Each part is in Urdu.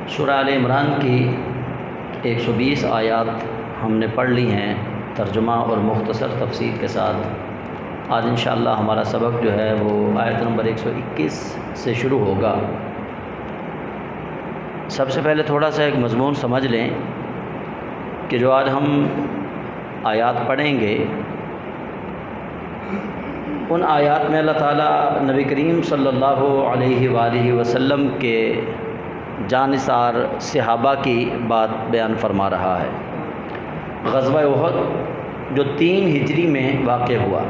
سورہ آل عمران کی 120 آیات ہم نے پڑھ لی ہیں ترجمہ اور مختصر تفسیر کے ساتھ۔ آج انشاءاللہ ہمارا سبق جو ہے وہ آیت نمبر 121 سے شروع ہوگا۔ سب سے پہلے تھوڑا سا ایک مضمون سمجھ لیں کہ جو آج ہم آیات پڑھیں گے ان آیات میں اللہ تعالیٰ نبی کریم صلی اللہ علیہ وآلہ وسلم کے جانثار صحابہ کی بات بیان فرما رہا ہے۔ غزوہ احد جو 3 ہجری میں واقع ہوا،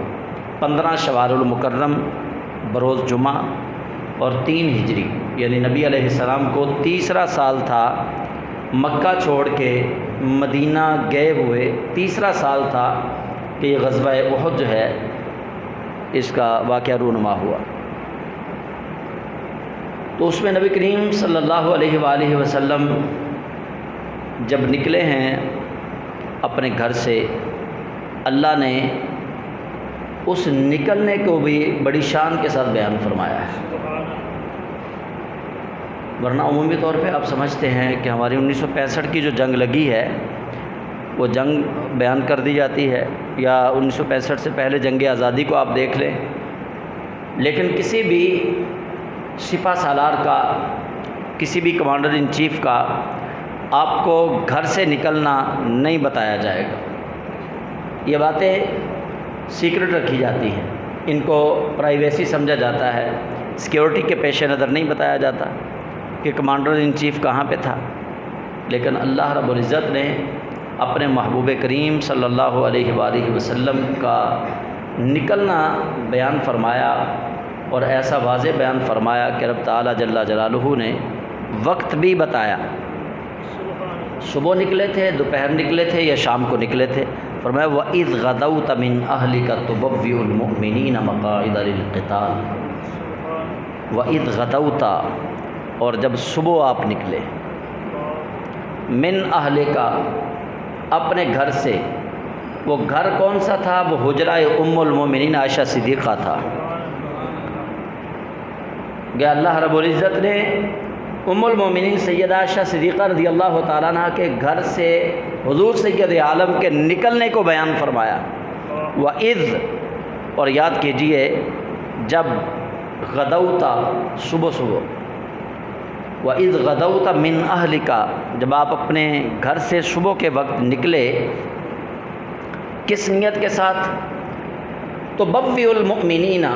15 شوال المکرم بروز جمعہ اور 3 ہجری یعنی نبی علیہ السلام کو تیسرا سال تھا مکہ چھوڑ کے مدینہ گئے ہوئے، تیسرا سال تھا کہ یہ غزوہ احد جو ہے اس کا واقعہ رونما ہوا۔ تو اس میں نبی کریم صلی اللہ علیہ وآلہ وسلم جب نکلے ہیں اپنے گھر سے، اللہ نے اس نکلنے کو بھی بڑی شان کے ساتھ بیان فرمایا ہے۔ ورنہ عمومی طور پہ آپ سمجھتے ہیں کہ ہماری 1965 کی جو جنگ لگی ہے وہ جنگ بیان کر دی جاتی ہے، یا 1965 سے پہلے جنگ آزادی کو آپ دیکھ لیں، لیکن کسی بھی سپہ سالار کا، کسی بھی کمانڈر ان چیف کا آپ کو گھر سے نکلنا نہیں بتایا جائے گا۔ یہ باتیں سیکرٹ رکھی جاتی ہیں، ان کو پرائیویسی سمجھا جاتا ہے، سیکیورٹی کے پیش نظر نہیں بتایا جاتا کہ کمانڈر ان چیف کہاں پہ تھا۔ لیکن اللہ رب العزت نے اپنے محبوب کریم صلی اللہ علیہ وآلہ وسلم کا نکلنا بیان فرمایا، اور ایسا واضح بیان فرمایا کہ رب تعالیٰ جل جلالہ نے وقت بھی بتایا۔ صبح نکلے تھے، دوپہر نکلے تھے یا شام کو نکلے تھے؟ فرمایا وَإِذْ غَدَوْتَ مِنْ أَهْلِكَ تُبَوِّئُ الْمُؤْمِنِينَ مَقَاعِدَ لِلْقِتَالِ۔ وَإِذْ غَدَوْتَ، اور جب صبح آپ نکلے، من أَهْلِكَ، اپنے گھر سے۔ وہ گھر کون سا تھا؟ وہ حجرہ ام المومنین عائشہ صدیقہ تھا۔ کہ اللہ رب العزت نے ام المومنین سیدہ عائشہ صدیقہ رضی اللہ تعالیٰ عنہ کے گھر سے حضور سید عالم کے نکلنے کو بیان فرمایا۔ وَإِذْ، اور یاد کیجئے جب غدوتا، صبح صبح، وَإِذْ غَدَوْتَ مِنْ أَهْلِكَ، جب آپ اپنے گھر سے صبح کے وقت نکلے، کس نیت کے ساتھ؟ تُبَوِّئُ الْمُؤْمِنِينَ،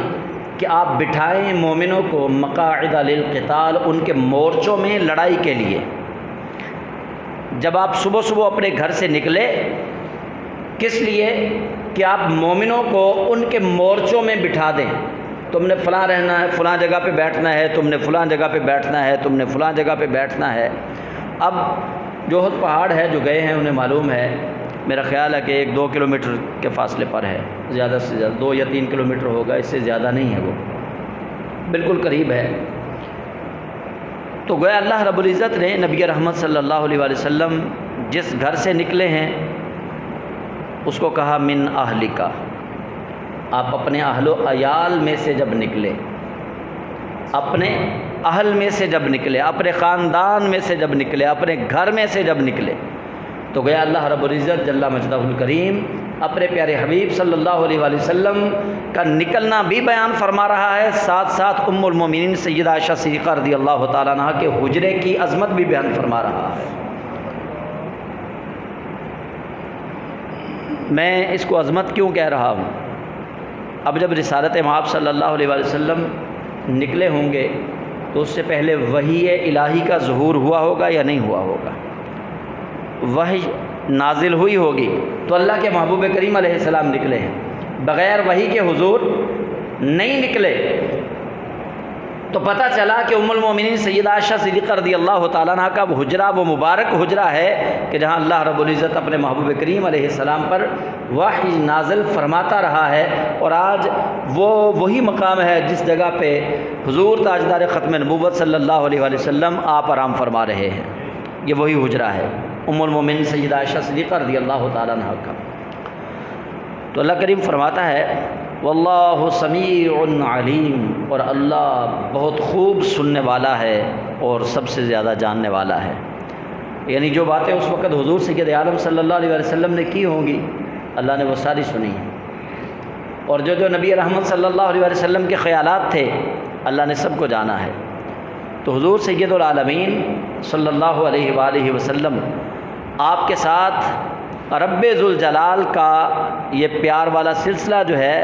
کہ آپ بٹھائیں مومنوں کو، مقاعد للقتال، ان کے مورچوں میں لڑائی کے لیے۔ جب آپ صبح صبح اپنے گھر سے نکلے، کس لیے؟ کہ آپ مومنوں کو ان کے مورچوں میں بٹھا دیں۔ تم نے فلاں رہنا ہے، فلاں جگہ پہ بیٹھنا ہے، تم نے فلاں جگہ پہ بیٹھنا ہے، تم نے فلاں جگہ پہ بیٹھنا ہے۔ اب جو احد پہاڑ ہے، جو گئے ہیں انہیں معلوم ہے، میرا خیال ہے کہ 1-2 کلومیٹر کے فاصلے پر ہے، زیادہ سے زیادہ 2 یا 3 کلومیٹر ہوگا، اس سے زیادہ نہیں ہے، وہ بالکل قریب ہے۔ تو گویا اللہ رب العزت نے نبی رحمت صلی اللہ علیہ وآلہ وسلم جس گھر سے نکلے ہیں اس کو کہا من اہلکا، آپ اپنے اہل و عیال میں سے جب نکلے، اپنے اہل میں سے جب نکلے، اپنے خاندان میں سے جب نکلے، اپنے گھر میں سے جب نکلے، تو گیا اللہ رب العزت جل مجدہ الکریم اپنے پیارے حبیب صلی اللہ علیہ وآلہ وسلم کا نکلنا بھی بیان فرما رہا ہے، ساتھ ساتھ ام المومنین سیدہ عائشہ صدیقہ رضی اللہ تعالیٰ عنہ کے حجرے کی عظمت بھی بیان فرما رہا ہے۔ میں اس کو عظمت کیوں کہہ رہا ہوں؟ اب جب رسالت مآب صلی اللہ علیہ وآلہ وسلم نکلے ہوں گے تو اس سے پہلے وحی الہی کا ظہور ہوا ہوگا یا نہیں ہوا ہوگا؟ وحی نازل ہوئی ہوگی تو اللہ کے محبوب کریم علیہ السلام نکلے ہیں، بغیر وحی کے حضور نہیں نکلے۔ تو پتہ چلا کہ ام المومنین سیدہ عائشہ صدیقہ رضی اللہ تعالیٰ عنہ کا وہ حجرہ، وہ مبارک حجرہ ہے کہ جہاں اللہ رب العزت اپنے محبوب کریم علیہ السلام پر وحی نازل فرماتا رہا ہے، اور آج وہ وہی مقام ہے جس جگہ پہ حضور تاجدار ختم نبوت صلی اللہ علیہ وآلہ وسلم آپ آرام فرما رہے ہیں۔ یہ وہی حجرہ ہے ام المومنین سیدہ عائشہ صدیقہ رضی اللہ تعالیٰ عنہ کا۔ تو اللہ کریم فرماتا ہے واللہ سمیع علیم، اور اللہ بہت خوب سننے والا ہے اور سب سے زیادہ جاننے والا ہے۔ یعنی جو باتیں اس وقت حضور سید عالم صلی اللہ علیہ وسلم نے کی ہوں گی، اللہ نے وہ ساری سنی ہیں، اور جو نبی رحمت صلی اللہ علیہ وسلم کے خیالات تھے اللہ نے سب کو جانا ہے۔ تو حضور سید العالمین صلی اللہ علیہ وآلہ وسلم آپ کے ساتھ رب ذوالجلال کا یہ پیار والا سلسلہ جو ہے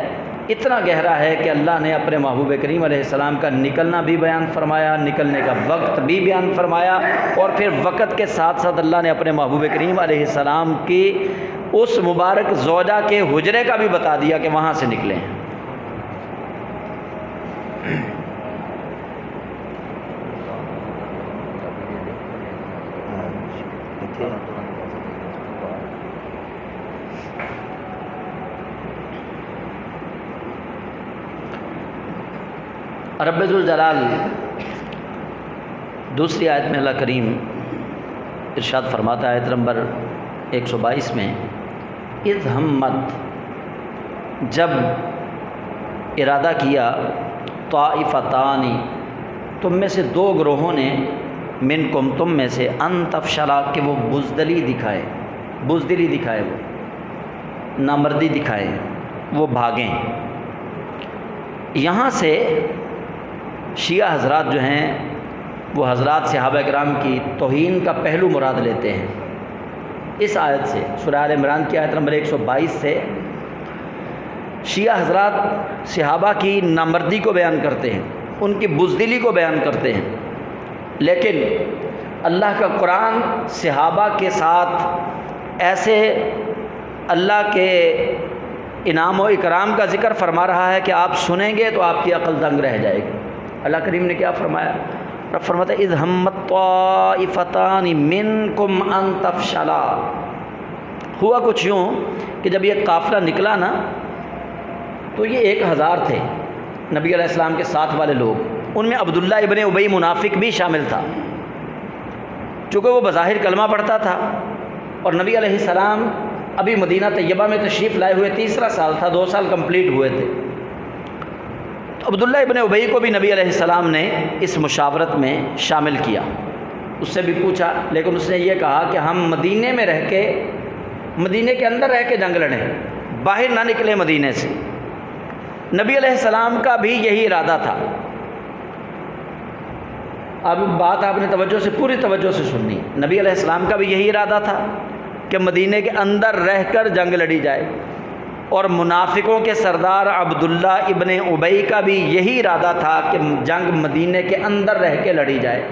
اتنا گہرا ہے کہ اللہ نے اپنے محبوب کریم علیہ السلام کا نکلنا بھی بیان فرمایا، نکلنے کا وقت بھی بیان فرمایا، اور پھر وقت کے ساتھ ساتھ اللہ نے اپنے محبوب کریم علیہ السلام کی اس مبارک زوجہ کے حجرے کا بھی بتا دیا کہ وہاں سے نکلے ہیں۔ رب ذوالجلال دوسری آیت میں اللہ کریم ارشاد فرماتا ہے، آیت نمبر 122 میں، اذ ہمت، جب ارادہ کیا، طائفتان، تم میں سے دو گروہوں نے، منکم، تم میں سے، ان تفشلا، کہ وہ بزدلی دکھائے، بزدلی دکھائے، وہ نامردی دکھائے، وہ بھاگیں۔ یہاں سے شیعہ حضرات جو ہیں وہ حضرات صحابہ کرام کی توہین کا پہلو مراد لیتے ہیں۔ اس آیت سے، سورہ آل عمران کی آیت نمبر 122 سے شیعہ حضرات صحابہ کی نامردی کو بیان کرتے ہیں، ان کی بزدلی کو بیان کرتے ہیں، لیکن اللہ کا قرآن صحابہ کے ساتھ ایسے اللہ کے انعام و اکرام کا ذکر فرما رہا ہے کہ آپ سنیں گے تو آپ کی عقل دنگ رہ جائے گی۔ اللہ کریم نے کیا فرمایا؟ رب فرماتا ہے، اذ ہمت طائفتان منکم ان تفشلا۔ ہوا کچھ یوں کہ جب یہ قافلہ نکلا نا تو یہ 1000 تھے نبی علیہ السلام کے ساتھ والے لوگ، ان میں عبداللہ ابن ابی منافق بھی شامل تھا، چونکہ وہ بظاہر کلمہ پڑھتا تھا، اور نبی علیہ السلام ابھی مدینہ طیبہ میں تشریف لائے ہوئے 3 سال تھا، 2 سال کمپلیٹ ہوئے تھے۔ تو عبداللہ ابن ابی کو بھی نبی علیہ السلام نے اس مشاورت میں شامل کیا، اس سے بھی پوچھا، لیکن اس نے یہ کہا کہ ہم مدینے میں رہ کے، مدینے کے اندر رہ کے جنگ لڑیں، باہر نہ نکلے مدینے سے۔ نبی علیہ السلام کا بھی یہی ارادہ تھا۔ اب بات آپ نے توجہ سے، پوری توجہ سے سننی، نبی علیہ السلام کا بھی یہی ارادہ تھا کہ مدینے کے اندر رہ کر جنگ لڑی جائے، اور منافقوں کے سردار عبداللہ ابن ابی کا بھی یہی ارادہ تھا کہ جنگ مدینے کے اندر رہ کے لڑی جائے۔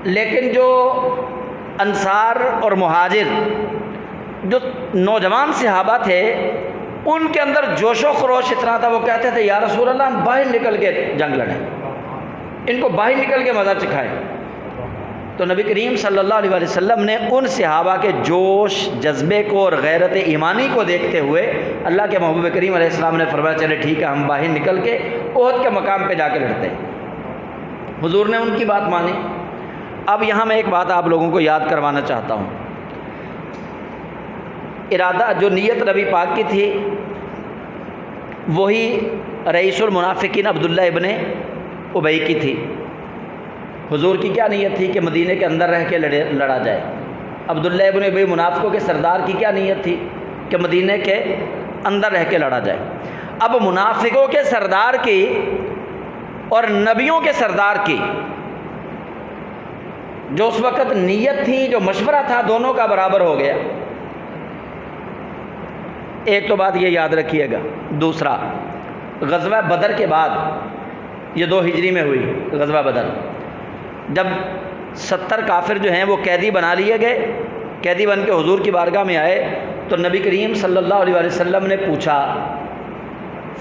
لیکن جو انصار اور مہاجر، جو نوجوان صحابہ تھے، ان کے اندر جوش و خروش اتنا تھا، وہ کہتے تھے یا رسول اللہ ہم باہر نکل کے جنگ لڑیں، ان کو باہر نکل کے مزہ چکھائیں۔ تو نبی کریم صلی اللہ علیہ وسلم نے ان صحابہ کے جوش، جذبے کو اور غیرت ایمانی کو دیکھتے ہوئے اللہ کے محبوب کریم علیہ السلام نے فرمایا چلے ٹھیک ہے، ہم باہر نکل کے احد کے مقام پہ جا کے لڑتے ہیں۔ حضور نے ان کی بات مانی۔ اب یہاں میں ایک بات آپ لوگوں کو یاد کروانا چاہتا ہوں۔ ارادہ، جو نیت نبی پاک کی تھی، وہی رئیس المنافقین عبداللہ ابن ابی کی تھی۔ حضور کی کیا نیت تھی کہ مدینے کے اندر رہ کے لڑا جائے۔ عبداللہ ابن ابی منافقوں کے سردار کی کیا نیت تھی کہ مدینے کے اندر رہ کے لڑا جائے۔ اب منافقوں کے سردار کی اور نبیوں کے سردار کی جو اس وقت نیت تھی، جو مشورہ تھا، دونوں کا برابر ہو گیا۔ ایک تو بات یہ یاد رکھیے گا۔ دوسرا، غزوہ بدر کے بعد، یہ 2 ہجری میں ہوئی غزوہ بدر، جب 70 کافر جو ہیں وہ قیدی بنا لیے گئے، قیدی بن کے حضور کی بارگاہ میں آئے، تو نبی کریم صلی اللہ علیہ وسلم نے پوچھا،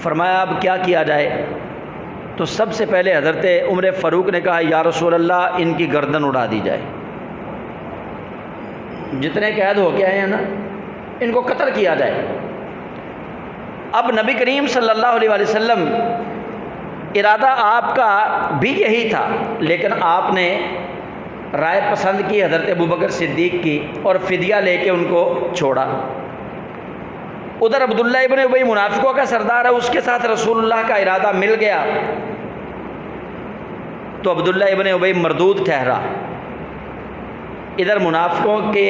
فرمایا اب کیا کیا جائے؟ تو سب سے پہلے حضرت عمر فاروق نے کہا یا رسول اللہ ان کی گردن اڑا دی جائے، جتنے قید ہو کے آئے ہیں نا ان کو قتل کیا جائے۔ اب نبی کریم صلی اللہ علیہ وسلم، ارادہ آپ کا بھی یہی تھا، لیکن آپ نے رائے پسند کی حضرت ابوبکر صدیق کی اور فدیہ لے کے ان کو چھوڑا۔ ادھر عبداللہ ابن ابی منافقوں کا سردار ہے، اس کے ساتھ رسول اللہ کا ارادہ مل گیا تو عبداللہ ابن ابی مردود ٹھہرا۔ ادھر منافقوں کی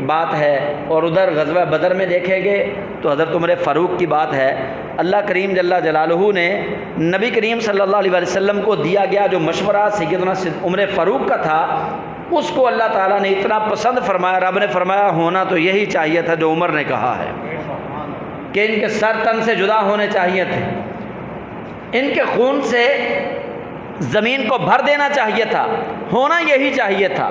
بات ہے اور ادھر غزوہ بدر میں دیکھیں گے تو حضرت عمر فاروق کی بات ہے۔ اللہ کریم جل جلالہ نے نبی کریم صلی اللہ علیہ وسلم کو دیا گیا جو مشورہ سیدنا عمر فاروق کا تھا، اس کو اللہ تعالیٰ نے اتنا پسند فرمایا، رب نے فرمایا ہونا تو یہی چاہیے تھا جو عمر نے کہا ہے کہ ان کے سر تن سے جدا ہونے چاہیے تھے، ان کے خون سے زمین کو بھر دینا چاہیے تھا، ہونا یہی چاہیے تھا۔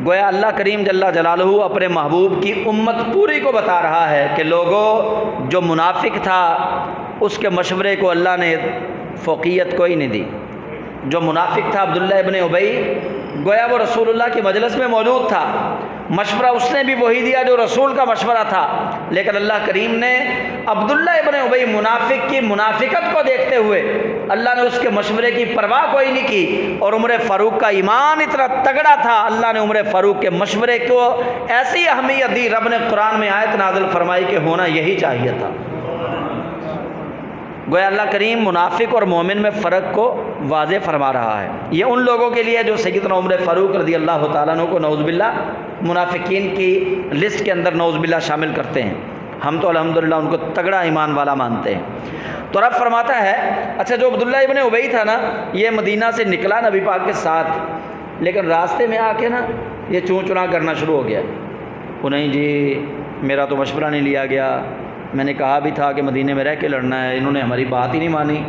گویا اللہ کریم جل جلالہ اپنے محبوب کی امت پوری کو بتا رہا ہے کہ لوگوں، جو منافق تھا اس کے مشورے کو اللہ نے فوقیت کوئی نہیں دی۔ جو منافق تھا عبداللہ ابن ابی، گویا وہ رسول اللہ کی مجلس میں موجود تھا، مشورہ اس نے بھی وہی دیا جو رسول کا مشورہ تھا، لیکن اللہ کریم نے عبداللہ ابن ابی منافق کی منافقت کو دیکھتے ہوئے اللہ نے اس کے مشورے کی پرواہ کوئی نہیں کی، اور عمر فاروق کا ایمان اتنا تگڑا تھا، اللہ نے عمر فاروق کے مشورے کو ایسی اہمیت دی، رب نے قرآن میں آیت نازل فرمائی کہ ہونا یہی چاہیے تھا۔ گویا اللہ کریم منافق اور مومن میں فرق کو واضح فرما رہا ہے۔ یہ ان لوگوں کے لیے جو سیدنا عمر فاروق رضی اللہ تعالیٰ عنہ کو نعوذ باللہ منافقین کی لسٹ کے اندر نعوذ باللہ شامل کرتے ہیں، ہم تو الحمدللہ ان کو تگڑا ایمان والا مانتے ہیں۔ تو رب فرماتا ہے اچھا جو عبداللہ ابن ابی تھا نا، یہ مدینہ سے نکلا نبی پاک کے ساتھ، لیکن راستے میں آ کے نا یہ چوں چنا کرنا شروع ہو گیا، وہ نہیں جی میرا تو مشورہ نہیں لیا گیا، میں نے کہا بھی تھا کہ مدینے میں رہ کے لڑنا ہے، انہوں نے ہماری بات ہی نہیں مانی،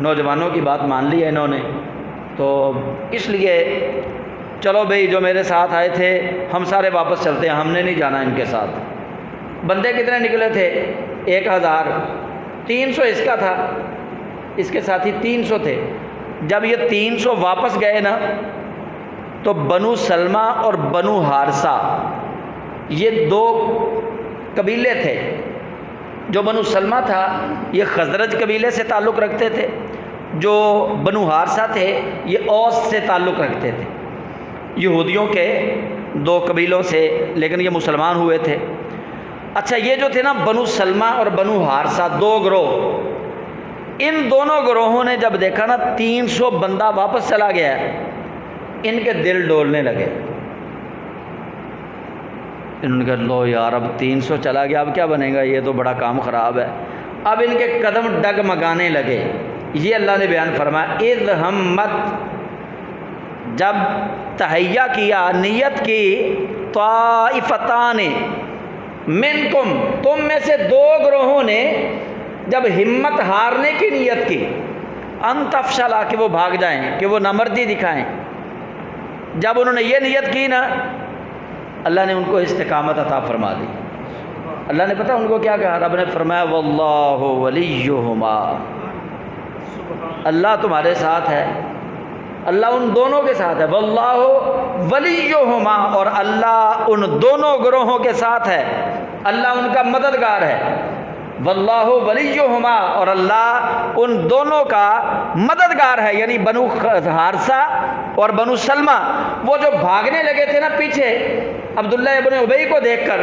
نوجوانوں کی بات مان لی ہے انہوں نے، تو اس لیے چلو بھئی جو میرے ساتھ آئے تھے ہم سارے واپس چلتے ہیں، ہم نے نہیں جانا ان کے ساتھ۔ بندے کتنے نکلے تھے؟ 1000، 300 اس کا تھا، اس کے ساتھی 300 تھے۔ جب یہ 300 واپس گئے نا تو بنو سلمہ اور بنو حارثہ یہ 2 قبیلے تھے۔ جو بنو سلمہ تھا یہ خزرج قبیلے سے تعلق رکھتے تھے، جو بنو حارثہ تھے یہ اوس سے تعلق رکھتے تھے، یہودیوں کے 2 قبیلوں سے، لیکن یہ مسلمان ہوئے تھے۔ اچھا یہ جو تھے نا بنو سلمہ اور بنو حارثہ 2 گروہ، ان دونوں گروہوں نے جب دیکھا نا 300 بندہ واپس چلا گیا، ان کے دل ڈولنے لگے، انہوں نے کہا لو یار اب 300 چلا گیا، اب کیا بنے گا، یہ تو بڑا کام خراب ہے۔ اب ان کے قدم ڈگمگانے لگے۔ یہ اللہ نے بیان فرمایا اذ ہمت، جب تہیہ کیا، نیت کی، طائفتان منکم، تم میں سے 2 گروہوں نے جب ہمت ہارنے کی نیت کی، ان تفشلا، کہ وہ بھاگ جائیں، کہ وہ نامردی دکھائیں، جب انہوں نے یہ نیت کی نا اللہ نے ان کو استقامت عطا فرما دی۔ اللہ نے پتہ ان کو کیا کہا؟ رب نے فرمایا واللہ ولیہما، اللہ تمہارے ساتھ ہے، اللہ ان دونوں کے ساتھ ہے، واللہ ولیہما، اور اللہ ان دونوں گروہوں کے ساتھ ہے، اللہ ان کا مددگار ہے، واللہ ولیہما، اور اللہ ان دونوں کا مددگار ہے، یعنی بنو حارثہ اور بنو سلمہ وہ جو بھاگنے لگے تھے نا پیچھے عبداللہ ابن ابی کو دیکھ کر،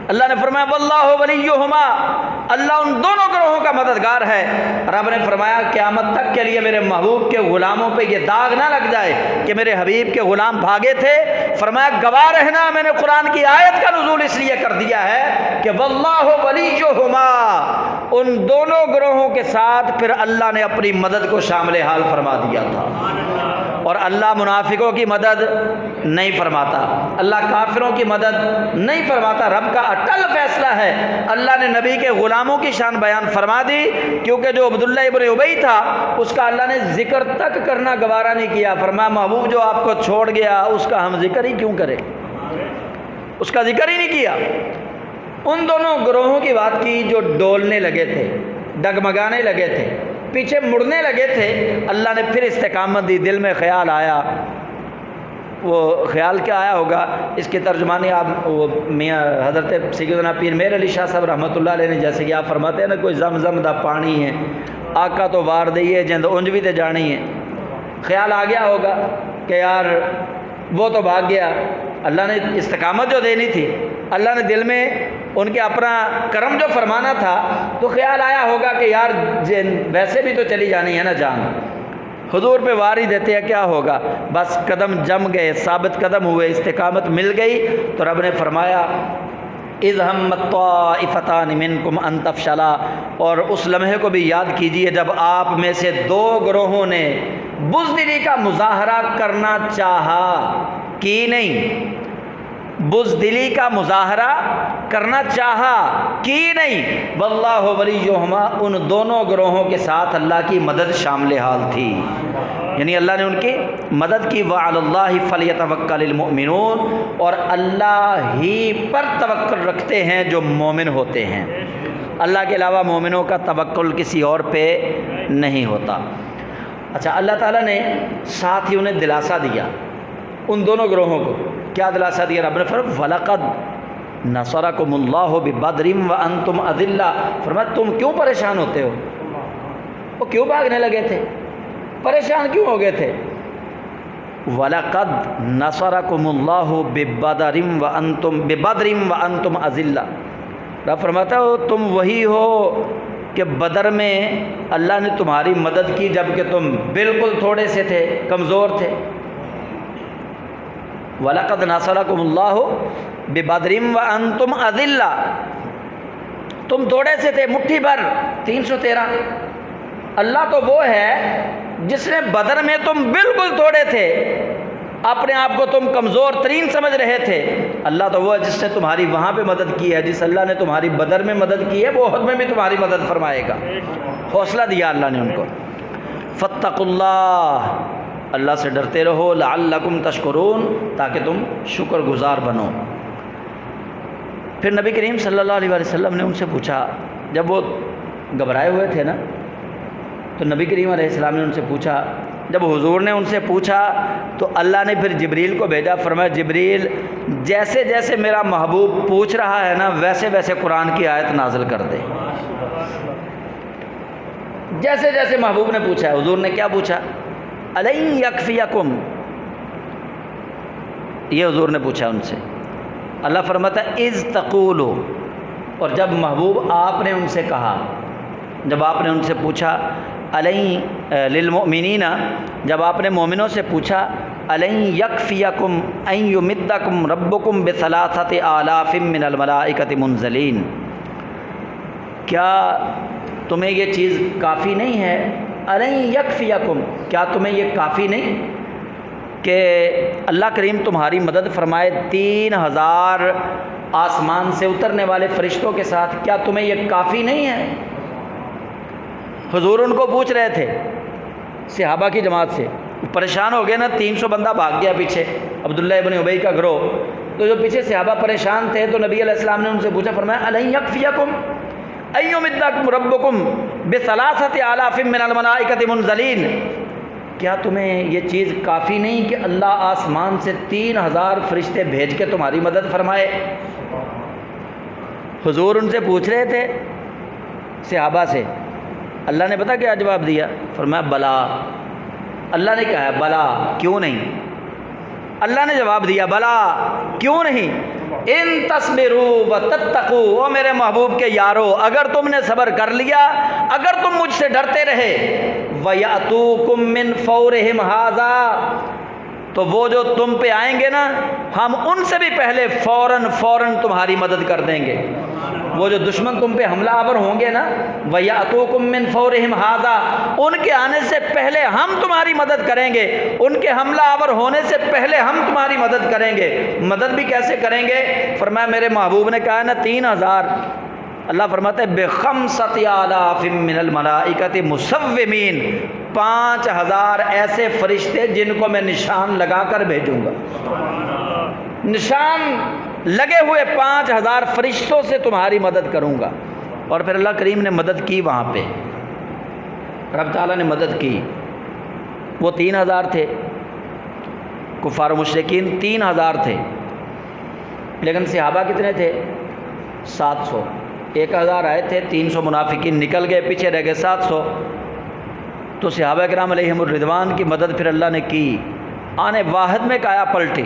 اللہ نے فرمایا واللہ ولیہما، اللہ ان دونوں گروہوں کا مددگار ہے۔ رب نے فرمایا قیامت تک کے لیے میرے محبوب کے غلاموں پہ یہ داغ نہ لگ جائے کہ میرے حبیب کے غلام بھاگے تھے، فرمایا گواہ رہنا میں نے قرآن کی آیت کا نزول اس لیے کر دیا ہے کہ واللہ ولیہما، ان دونوں گروہوں کے ساتھ پھر اللہ نے اپنی مدد کو شامل حال فرما دیا تھا، اور اللہ منافقوں کی مدد نہیں فرماتا، اللہ کافروں کی مدد نہیں فرماتا، رب کا اٹل فیصلہ ہے۔ اللہ نے نبی کے غلاموں کی شان بیان فرما دی، کیونکہ جو عبداللہ ابن ابی تھا اس کا اللہ نے ذکر تک کرنا گوارا نہیں کیا، فرمایا محبوب جو آپ کو چھوڑ گیا اس کا ہم ذکر ہی کیوں کریں، اس کا ذکر ہی نہیں کیا۔ ان دونوں گروہوں کی بات کی جو ڈولنے لگے تھے، ڈگمگانے لگے تھے، پیچھے مڑنے لگے تھے، اللہ نے پھر استقامت دی، دل میں خیال آیا۔ وہ خیال کیا آیا ہوگا، اس کی ترجمانی آپ وہ میاں حضرت سیدنا پیر میر علی شاہ صاحب رحمۃ اللہ علیہ نے، جیسے کہ آپ فرماتے ہیں نا کوئی زمزم دا پانی ہے، آقا تو وار دئیے جند اونج بھی تے جانی ہے، خیال آ گیا ہوگا کہ یار وہ تو بھاگ گیا، اللہ نے استقامت جو دینی تھی اللہ نے دل میں ان کے اپنا کرم جو فرمانا تھا تو خیال آیا ہوگا کہ یار ویسے بھی تو چلی جانی ہے نا جان، حضور پہ وار ہی دیتے ہیں کیا ہوگا، بس قدم جم گئے، ثابت قدم ہوئے، استقامت مل گئی تو رب نے فرمایا اذ ہمت طائفتان منکم ان تفشلا، اور اس لمحے کو بھی یاد کیجئے جب آپ میں سے دو گروہوں نے بزدلی کا مظاہرہ کرنا چاہا، کی نہیں، بزدلی کا مظاہرہ کرنا چاہا، کی نہیں، واللہ ولیہما، ان دونوں گروہوں کے ساتھ اللہ کی مدد شامل حال تھی، یعنی اللہ نے ان کی مدد کی، وعلی اللہ فلیتوکل المؤمنون، اور اللہ ہی پر توکل رکھتے ہیں جو مومن ہوتے ہیں، اللہ کے علاوہ مومنوں کا توکل کسی اور پہ نہیں ہوتا۔ اچھا، اللہ تعالیٰ نے ساتھ ہی انہیں دلاسا دیا ان دونوں گروہوں کو، کیا دلاسا دیا؟ رب نے فرمایا وَلَقَدْ نَصَرَكُمُ اللَّهُ بِبَدْرٍ وَأَنْتُمْ أَذِلَّةٌ، فرمایا تم کیوں پریشان ہوتے ہو، وہ کیوں بھاگنے لگے تھے، پریشان کیوں ہو گئے تھے؟ وَلَقَدْ نَصَرَكُمُ اللَّهُ بِبَدْرٍ وَأَنْتُمْ أَذِلَّةٌ، رب فرماتا ہو تم وہی ہو کہ بدر میں اللہ نے تمہاری مدد کی جب کہ تم بالکل تھوڑے سے تھے، کمزور تھے۔ وَلَقَدْ نَصَرَكُمُ اللَّهُ بِبَدْرٍ وَأَنْتُمْ أَذِلَّةٌ، تم تھوڑے سے تھے، مٹھی بھر، 313۔ اللہ تو وہ ہے جس نے بدر میں تم بالکل تھوڑے تھے، اپنے آپ کو تم کمزور ترین سمجھ رہے تھے، اللہ تو وہ ہے جس نے تمہاری وہاں پہ مدد کی ہے، جس اللہ نے تمہاری بدر میں مدد کی ہے وہ احد میں بھی تمہاری مدد فرمائے گا، حوصلہ دیا اللہ نے ان کو۔ فاتقوا اللہ، اللہ سے ڈرتے رہو، لعلکم تشکرون، تاکہ تم شکر گزار بنو۔ پھر نبی کریم صلی اللہ علیہ وسلم نے ان سے پوچھا، جب وہ گھبرائے ہوئے تھے نا تو نبی کریم علیہ السلام نے ان سے پوچھا، جب حضور نے ان سے پوچھا تو اللہ نے پھر جبریل کو بھیجا، فرمایا جبریل جیسے جیسے میرا محبوب پوچھ رہا ہے نا ویسے ویسے قرآن کی آیت نازل کر دے، جیسے جیسے محبوب نے پوچھا ہے۔ حضور نے کیا پوچھا؟ الَإِن يَكْفِيَكُمْ، یہ حضور نے پوچھا ان سے۔ اللہ فرماتا ہے اِذْ تَقُولُ، اور جب محبوب آپ نے ان سے کہا، جب آپ نے ان سے پوچھا الَإِن لِلْمُؤْمِنِينَ، جب آپ نے مومنوں سے پوچھا الَإِن يَكْفِيَكُمْ أَن يُمِدَّكُمْ رَبُّكُمْ بِثَلَاثَةِ آلَافٍ مِّنَ الْمَلَائِكَةِ مُنزَلِينَ، کیا تمہیں یہ چیز کافی نہیں ہے؟ الَإِن يَكْفِيَكُمْ، کیا تمہیں یہ کافی نہیں کہ اللہ کریم تمہاری مدد فرمائے 3000 آسمان سے اترنے والے فرشتوں کے ساتھ، کیا تمہیں یہ کافی نہیں ہے؟ حضور ان کو پوچھ رہے تھے، صحابہ کی جماعت سے، پریشان ہو گئے نا، 300 بندہ بھاگ گیا پیچھے، عبداللہ ابن ابی کا گروہ، تو جو پیچھے صحابہ پریشان تھے تو نبی علیہ السلام نے ان سے پوچھا، فرمایا الَإِن يَكْفِيَكُمْ أَن يُمِدَّكُمْ رَبُّكُمْ بِثَلَاثَةِ آلَافٍ مِّنَ الْمَلَائِكَةِ مُنزَلِينَ، کیا تمہیں یہ چیز کافی نہیں کہ اللہ آسمان سے 3000 فرشتے بھیج کے تمہاری مدد فرمائے؟ حضور ان سے پوچھ رہے تھے صحابہ سے، اللہ نے پتہ کیا جواب دیا؟ فرمایا بلا، اللہ نے کہا بلا، کیوں نہیں؟ اللہ نے جواب دیا بلا، کیوں نہیں؟ ان تصبروا وتتقوا، او میرے محبوب کے یارو، اگر تم نے صبر کر لیا، اگر تم مجھ سے ڈرتے رہے، وَيَأْتُوكُم مِّن فَوْرِهِمْ هَٰذَا، تو وہ جو تم پہ آئیں گے نا ہم ان سے بھی پہلے فوراً تمہاری مدد کر دیں گے۔ وہ جو دشمن تم پہ حملہ آور ہوں گے نا، وَيَأْتُوكُم مِّن فَوْرِهِمْ هَٰذَا، ان کے آنے سے پہلے ہم تمہاری مدد کریں گے، ان کے حملہ آور ہونے سے پہلے ہم تمہاری مدد کریں گے۔ مدد بھی کیسے کریں گے؟ فرمایا میرے محبوب نے کہا نا 3000، اللہ فرماتا ہے بِخَمْسَةِ آلَافٍ مِّنَ الْمَلَائِكَةِ مُسَوِّمِينَ، 5000 ایسے فرشتے جن کو میں نشان لگا کر بھیجوں گا، نشان لگے ہوئے 5000 فرشتوں سے تمہاری مدد کروں گا۔ اور پھر اللہ کریم نے مدد کی، وہاں پہ رب تعالیٰ نے مدد کی۔ وہ 3000 تھے، کفار و مشرکین 3000 تھے، لیکن صحابہ کتنے تھے؟ 700۔ 1000 آئے تھے، 300 منافقین نکل گئے، پیچھے رہ گئے 700۔ تو صحابہ کرام علیہم الرضوان کی مدد پھر اللہ نے کی، آنے واحد میں کایا پلٹی۔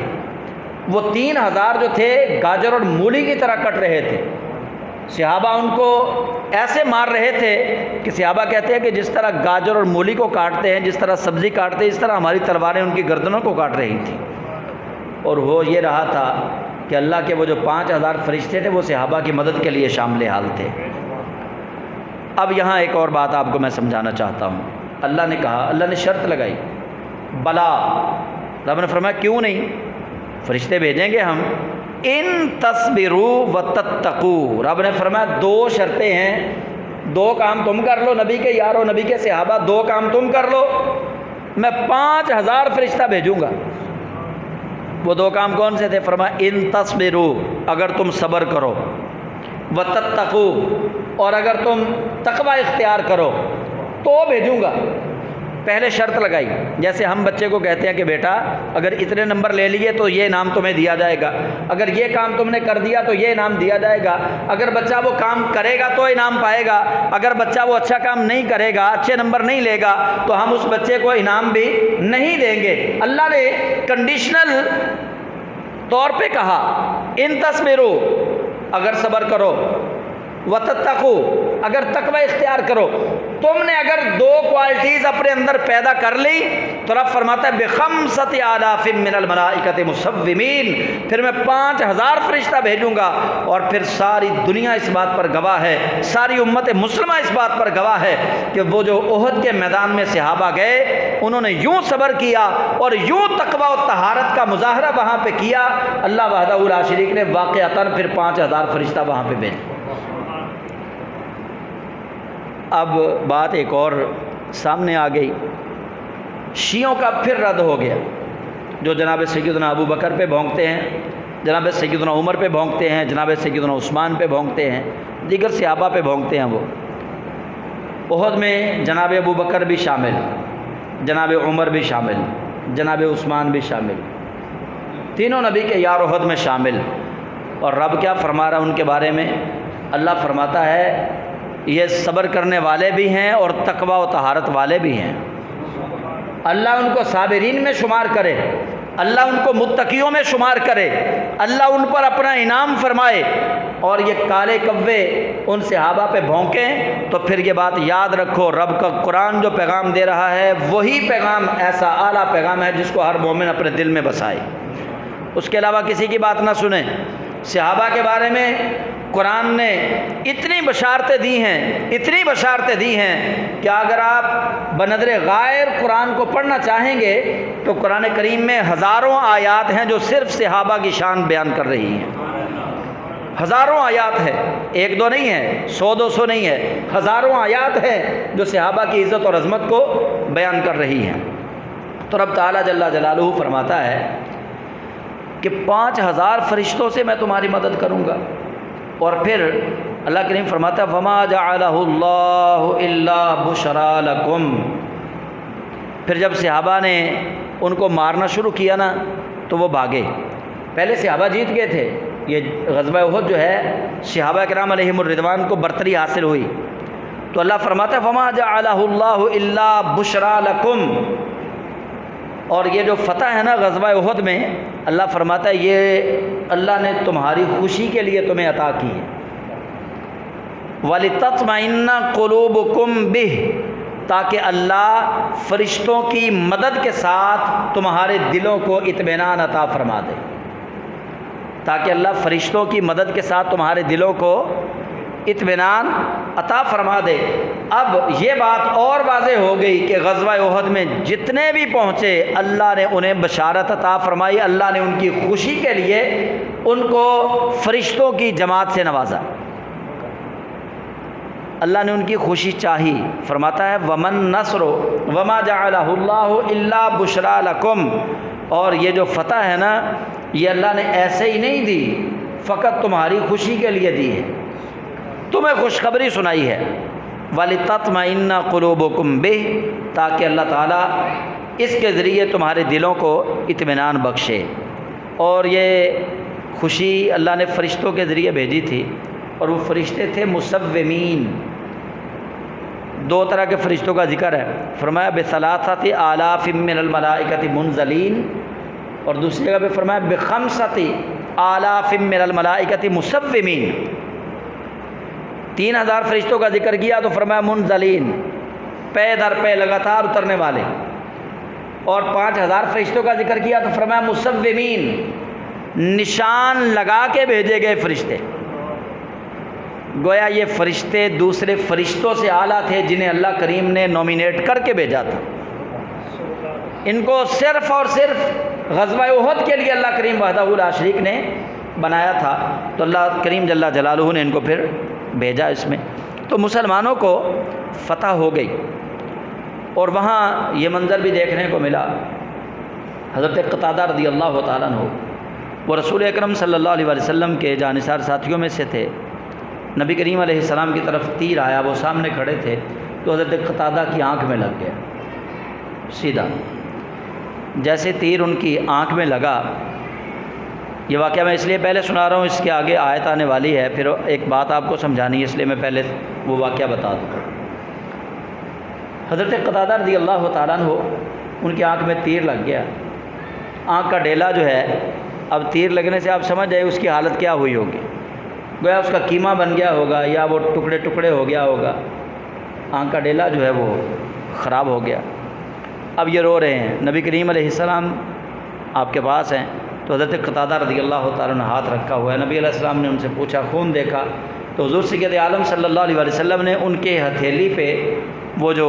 وہ 3000 جو تھے گاجر اور مولی کی طرح کٹ رہے تھے، صحابہ ان کو ایسے مار رہے تھے کہ صحابہ کہتے ہیں کہ جس طرح گاجر اور مولی کو کاٹتے ہیں، جس طرح سبزی کاٹتے ہیں، اس طرح ہماری تلواریں ان کی گردنوں کو کاٹ رہی تھیں۔ اور وہ یہ رہا تھا کہ اللہ کے وہ جو 5000 فرشتے تھے وہ صحابہ کی مدد کے لیے شامل حال تھے۔ اب یہاں ایک اور بات آپ کو میں سمجھانا چاہتا ہوں۔ اللہ نے کہا، اللہ نے شرط لگائی، بلا، رب نے فرمایا کیوں نہیں، فرشتے بھیجیں گے ہم، ان تصبروا وتتقوا، رب نے فرمایا 2 شرطیں ہیں، 2 کام تم کر لو نبی کے یارو، نبی کے صحابہ، 2 کام تم کر لو، میں 5000 فرشتہ بھیجوں گا۔ وہ 2 کام کون سے تھے؟ فرمایا ان تصبروا، اگر تم صبر کرو، وتتقوا، اور اگر تم تقوی اختیار کرو تو بھیجوں گا۔ پہلے شرط لگائی، جیسے ہم بچے کو کہتے ہیں کہ بیٹا اگر اتنے نمبر لے لیے تو یہ انعام تمہیں دیا جائے گا، اگر یہ کام تم نے کر دیا تو یہ انعام دیا جائے گا، اگر بچہ وہ کام کرے گا تو انعام پائے گا، اگر بچہ وہ اچھا کام نہیں کرے گا، اچھے نمبر نہیں لے گا تو ہم اس بچے کو انعام بھی نہیں دیں گے۔ اللہ نے کنڈیشنل طور پہ کہا ان تصبروا، اگر صبر کرو، وتتقوا، اگر تقوی اختیار کرو۔ تم نے اگر 2 کوالٹیز اپنے اندر پیدا کر لی تو رب فرماتا ہے بخمسۃ آلاف من الملائکۃ مصومین، پھر میں 5000 فرشتہ بھیجوں گا، اور پھر ساری دنیا اس بات پر گواہ ہے، ساری امت مسلمہ اس بات پر گواہ ہے کہ وہ جو احد کے میدان میں صحابہ گئے انہوں نے یوں صبر کیا اور یوں تقوی و طہارت کا مظاہرہ وہاں پہ کیا، اللہ وحدہ لا شریک نے واقعتاً پھر 5000 فرشتہ وہاں پہ بھیجے۔ اب بات ایک اور سامنے آ گئی، شیعوں کا پھر رد ہو گیا، جو جناب سیدنا ابو بکر پہ بھونکتے ہیں، جناب سیدنا عمر پہ بھونکتے ہیں، جناب سیدنا عثمان پہ بھونکتے ہیں، دیگر صحابہ پہ بھونکتے ہیں۔ وہ احد میں جناب ابو بکر بھی شامل، جناب عمر بھی شامل، جناب عثمان بھی شامل، تینوں نبی کے یار احد میں شامل۔ اور رب کیا فرما رہا ہے ان کے بارے میں؟ اللہ فرماتا ہے یہ صبر کرنے والے بھی ہیں اور تقوی و طہارت والے بھی ہیں، اللہ ان کو صابرین میں شمار کرے، اللہ ان کو متقیوں میں شمار کرے، اللہ ان پر اپنا انعام فرمائے۔ اور یہ کالے کوے ان صحابہ پہ بھونکیں تو پھر یہ بات یاد رکھو، رب کا قرآن جو پیغام دے رہا ہے وہی پیغام ایسا اعلیٰ پیغام ہے جس کو ہر مومن اپنے دل میں بسائے، اس کے علاوہ کسی کی بات نہ سنیں۔ صحابہ کے بارے میں قرآن نے اتنی بشارتیں دی ہیں، اتنی بشارتیں دی ہیں کہ اگر آپ بنظر غائر قرآن کو پڑھنا چاہیں گے تو قرآن کریم میں ہزاروں آیات ہیں جو صرف صحابہ کی شان بیان کر رہی ہیں، ہزاروں آیات ہے، 1 2 نہیں ہے، 100 200 نہیں ہے، ہزاروں آیات ہیں جو صحابہ کی عزت اور عظمت کو بیان کر رہی ہیں۔ تو رب تعالیٰ جل جلالہ فرماتا ہے کہ 5000 فرشتوں سے میں تمہاری مدد کروں گا۔ اور پھر اللہ کریم فرماتا ہے وَمَا جَعَلَهُ اللَّهُ إِلَّا بُشْرَىٰ لَكُمْ۔ پھر جب صحابہ نے ان کو مارنا شروع کیا نا تو وہ بھاگے، پہلے صحابہ جیت گئے تھے، یہ غزوہ احد جو ہے صحابہ کرام علیہم الرضوان کو برتری حاصل ہوئی، تو اللہ فرماتا ہے وَمَا جَعَلَهُ اللَّهُ إِلَّا بُشْرَىٰ لَكُمْ۔ اور یہ جو فتح ہے نا غزوہ احد میں، اللہ فرماتا ہے یہ اللہ نے تمہاری خوشی کے لیے تمہیں عطا کی ہے، وَلِتَطْمَئِنَّ قُلُوبُكُمْ بِهِ، تاکہ اللہ فرشتوں کی مدد کے ساتھ تمہارے دلوں کو اطمینان عطا فرما دے، تاکہ اللہ فرشتوں کی مدد کے ساتھ تمہارے دلوں کو اطمینان عطا فرما دے۔ اب یہ بات اور واضح ہو گئی کہ غزوہ احد میں جتنے بھی پہنچے اللہ نے انہیں بشارت عطا فرمائی، اللہ نے ان کی خوشی کے لیے ان کو فرشتوں کی جماعت سے نوازا، اللہ نے ان کی خوشی چاہی۔ فرماتا ہے وَمَن نَّصْرُ وَمَا جَعَلَهُ اللَّهُ إِلَّا بُشْرَىٰ لَكُمْ۔ اور یہ جو فتح ہے نا یہ اللہ نے ایسے ہی نہیں دی، فقط تمہاری خوشی کے لیے دی ہے، تمہیں خوشخبری سنائی ہے، وَلِتَطْمَئِنَّ قُلُوبُكُمْ بِهِ، تاکہ اللہ تعالیٰ اس کے ذریعے تمہارے دلوں کو اطمینان بخشے۔ اور یہ خوشی اللہ نے فرشتوں کے ذریعے بھیجی تھی، اور وہ فرشتے تھے مصومین۔ 2 طرح کے فرشتوں کا ذکر ہے، فرمایا بثلاثۃ آلاف من الملائکۃ منزلین، اور دوسری جگہ پہ فرمایا بخمسۃ آلاف من الملائکۃ مسومین، 3000 فرشتوں کا ذکر کیا تو فرمایا منزلین، پے در پے لگاتار اترنے والے، اور 5000 فرشتوں کا ذکر کیا تو فرمایا مسومین، نشان لگا کے بھیجے گئے فرشتے۔ گویا یہ فرشتے دوسرے فرشتوں سے اعلیٰ تھے جنہیں اللہ کریم نے نومینیٹ کر کے بھیجا تھا۔ ان کو صرف اور صرف غزوہ احد کے لیے اللہ کریم وحدہ لا شریک نے بنایا تھا، تو اللہ کریم جل جلالہ نے ان کو پھر بھیجا اس میں۔ تو مسلمانوں کو فتح ہو گئی، اور وہاں یہ منظر بھی دیکھنے کو ملا۔ حضرت قتادہ رضی اللہ تعالیٰ عنہ وہ رسول اکرم صلی اللہ علیہ وسلم کے جانثار ساتھیوں میں سے تھے۔ نبی کریم علیہ السلام کی طرف تیر آیا، وہ سامنے کھڑے تھے، تو حضرت قتادہ کی آنکھ میں لگ گیا سیدھا۔ جیسے تیر ان کی آنکھ میں لگا، یہ واقعہ میں اس لیے پہلے سنا رہا ہوں، اس کے آگے آیت آنے والی ہے، پھر ایک بات آپ کو سمجھانی ہے، اس لیے میں پہلے وہ واقعہ بتا دوں۔ حضرت قتادہ رضی اللہ تعالیٰ عنہ ان کی آنکھ میں تیر لگ گیا۔ آنکھ کا ڈیلا جو ہے، اب تیر لگنے سے آپ سمجھ جائے اس کی حالت کیا ہوئی ہوگی، گویا اس کا کیما بن گیا ہوگا یا وہ ٹکڑے ٹکڑے ہو گیا ہوگا، آنکھ کا ڈیلا جو ہے وہ خراب ہو گیا۔ اب یہ رو رہے ہیں، نبی کریم علیہ السلام آپ کے پاس ہیں، تو حضرت قتادہ رضی اللہ تعالیٰ نے ہاتھ رکھا ہوا ہے۔ نبی علیہ السلام نے ان سے پوچھا، خون دیکھا؟ تو حضور سید عالم صلی اللہ علیہ وسلم نے ان کے ہتھیلی پہ وہ جو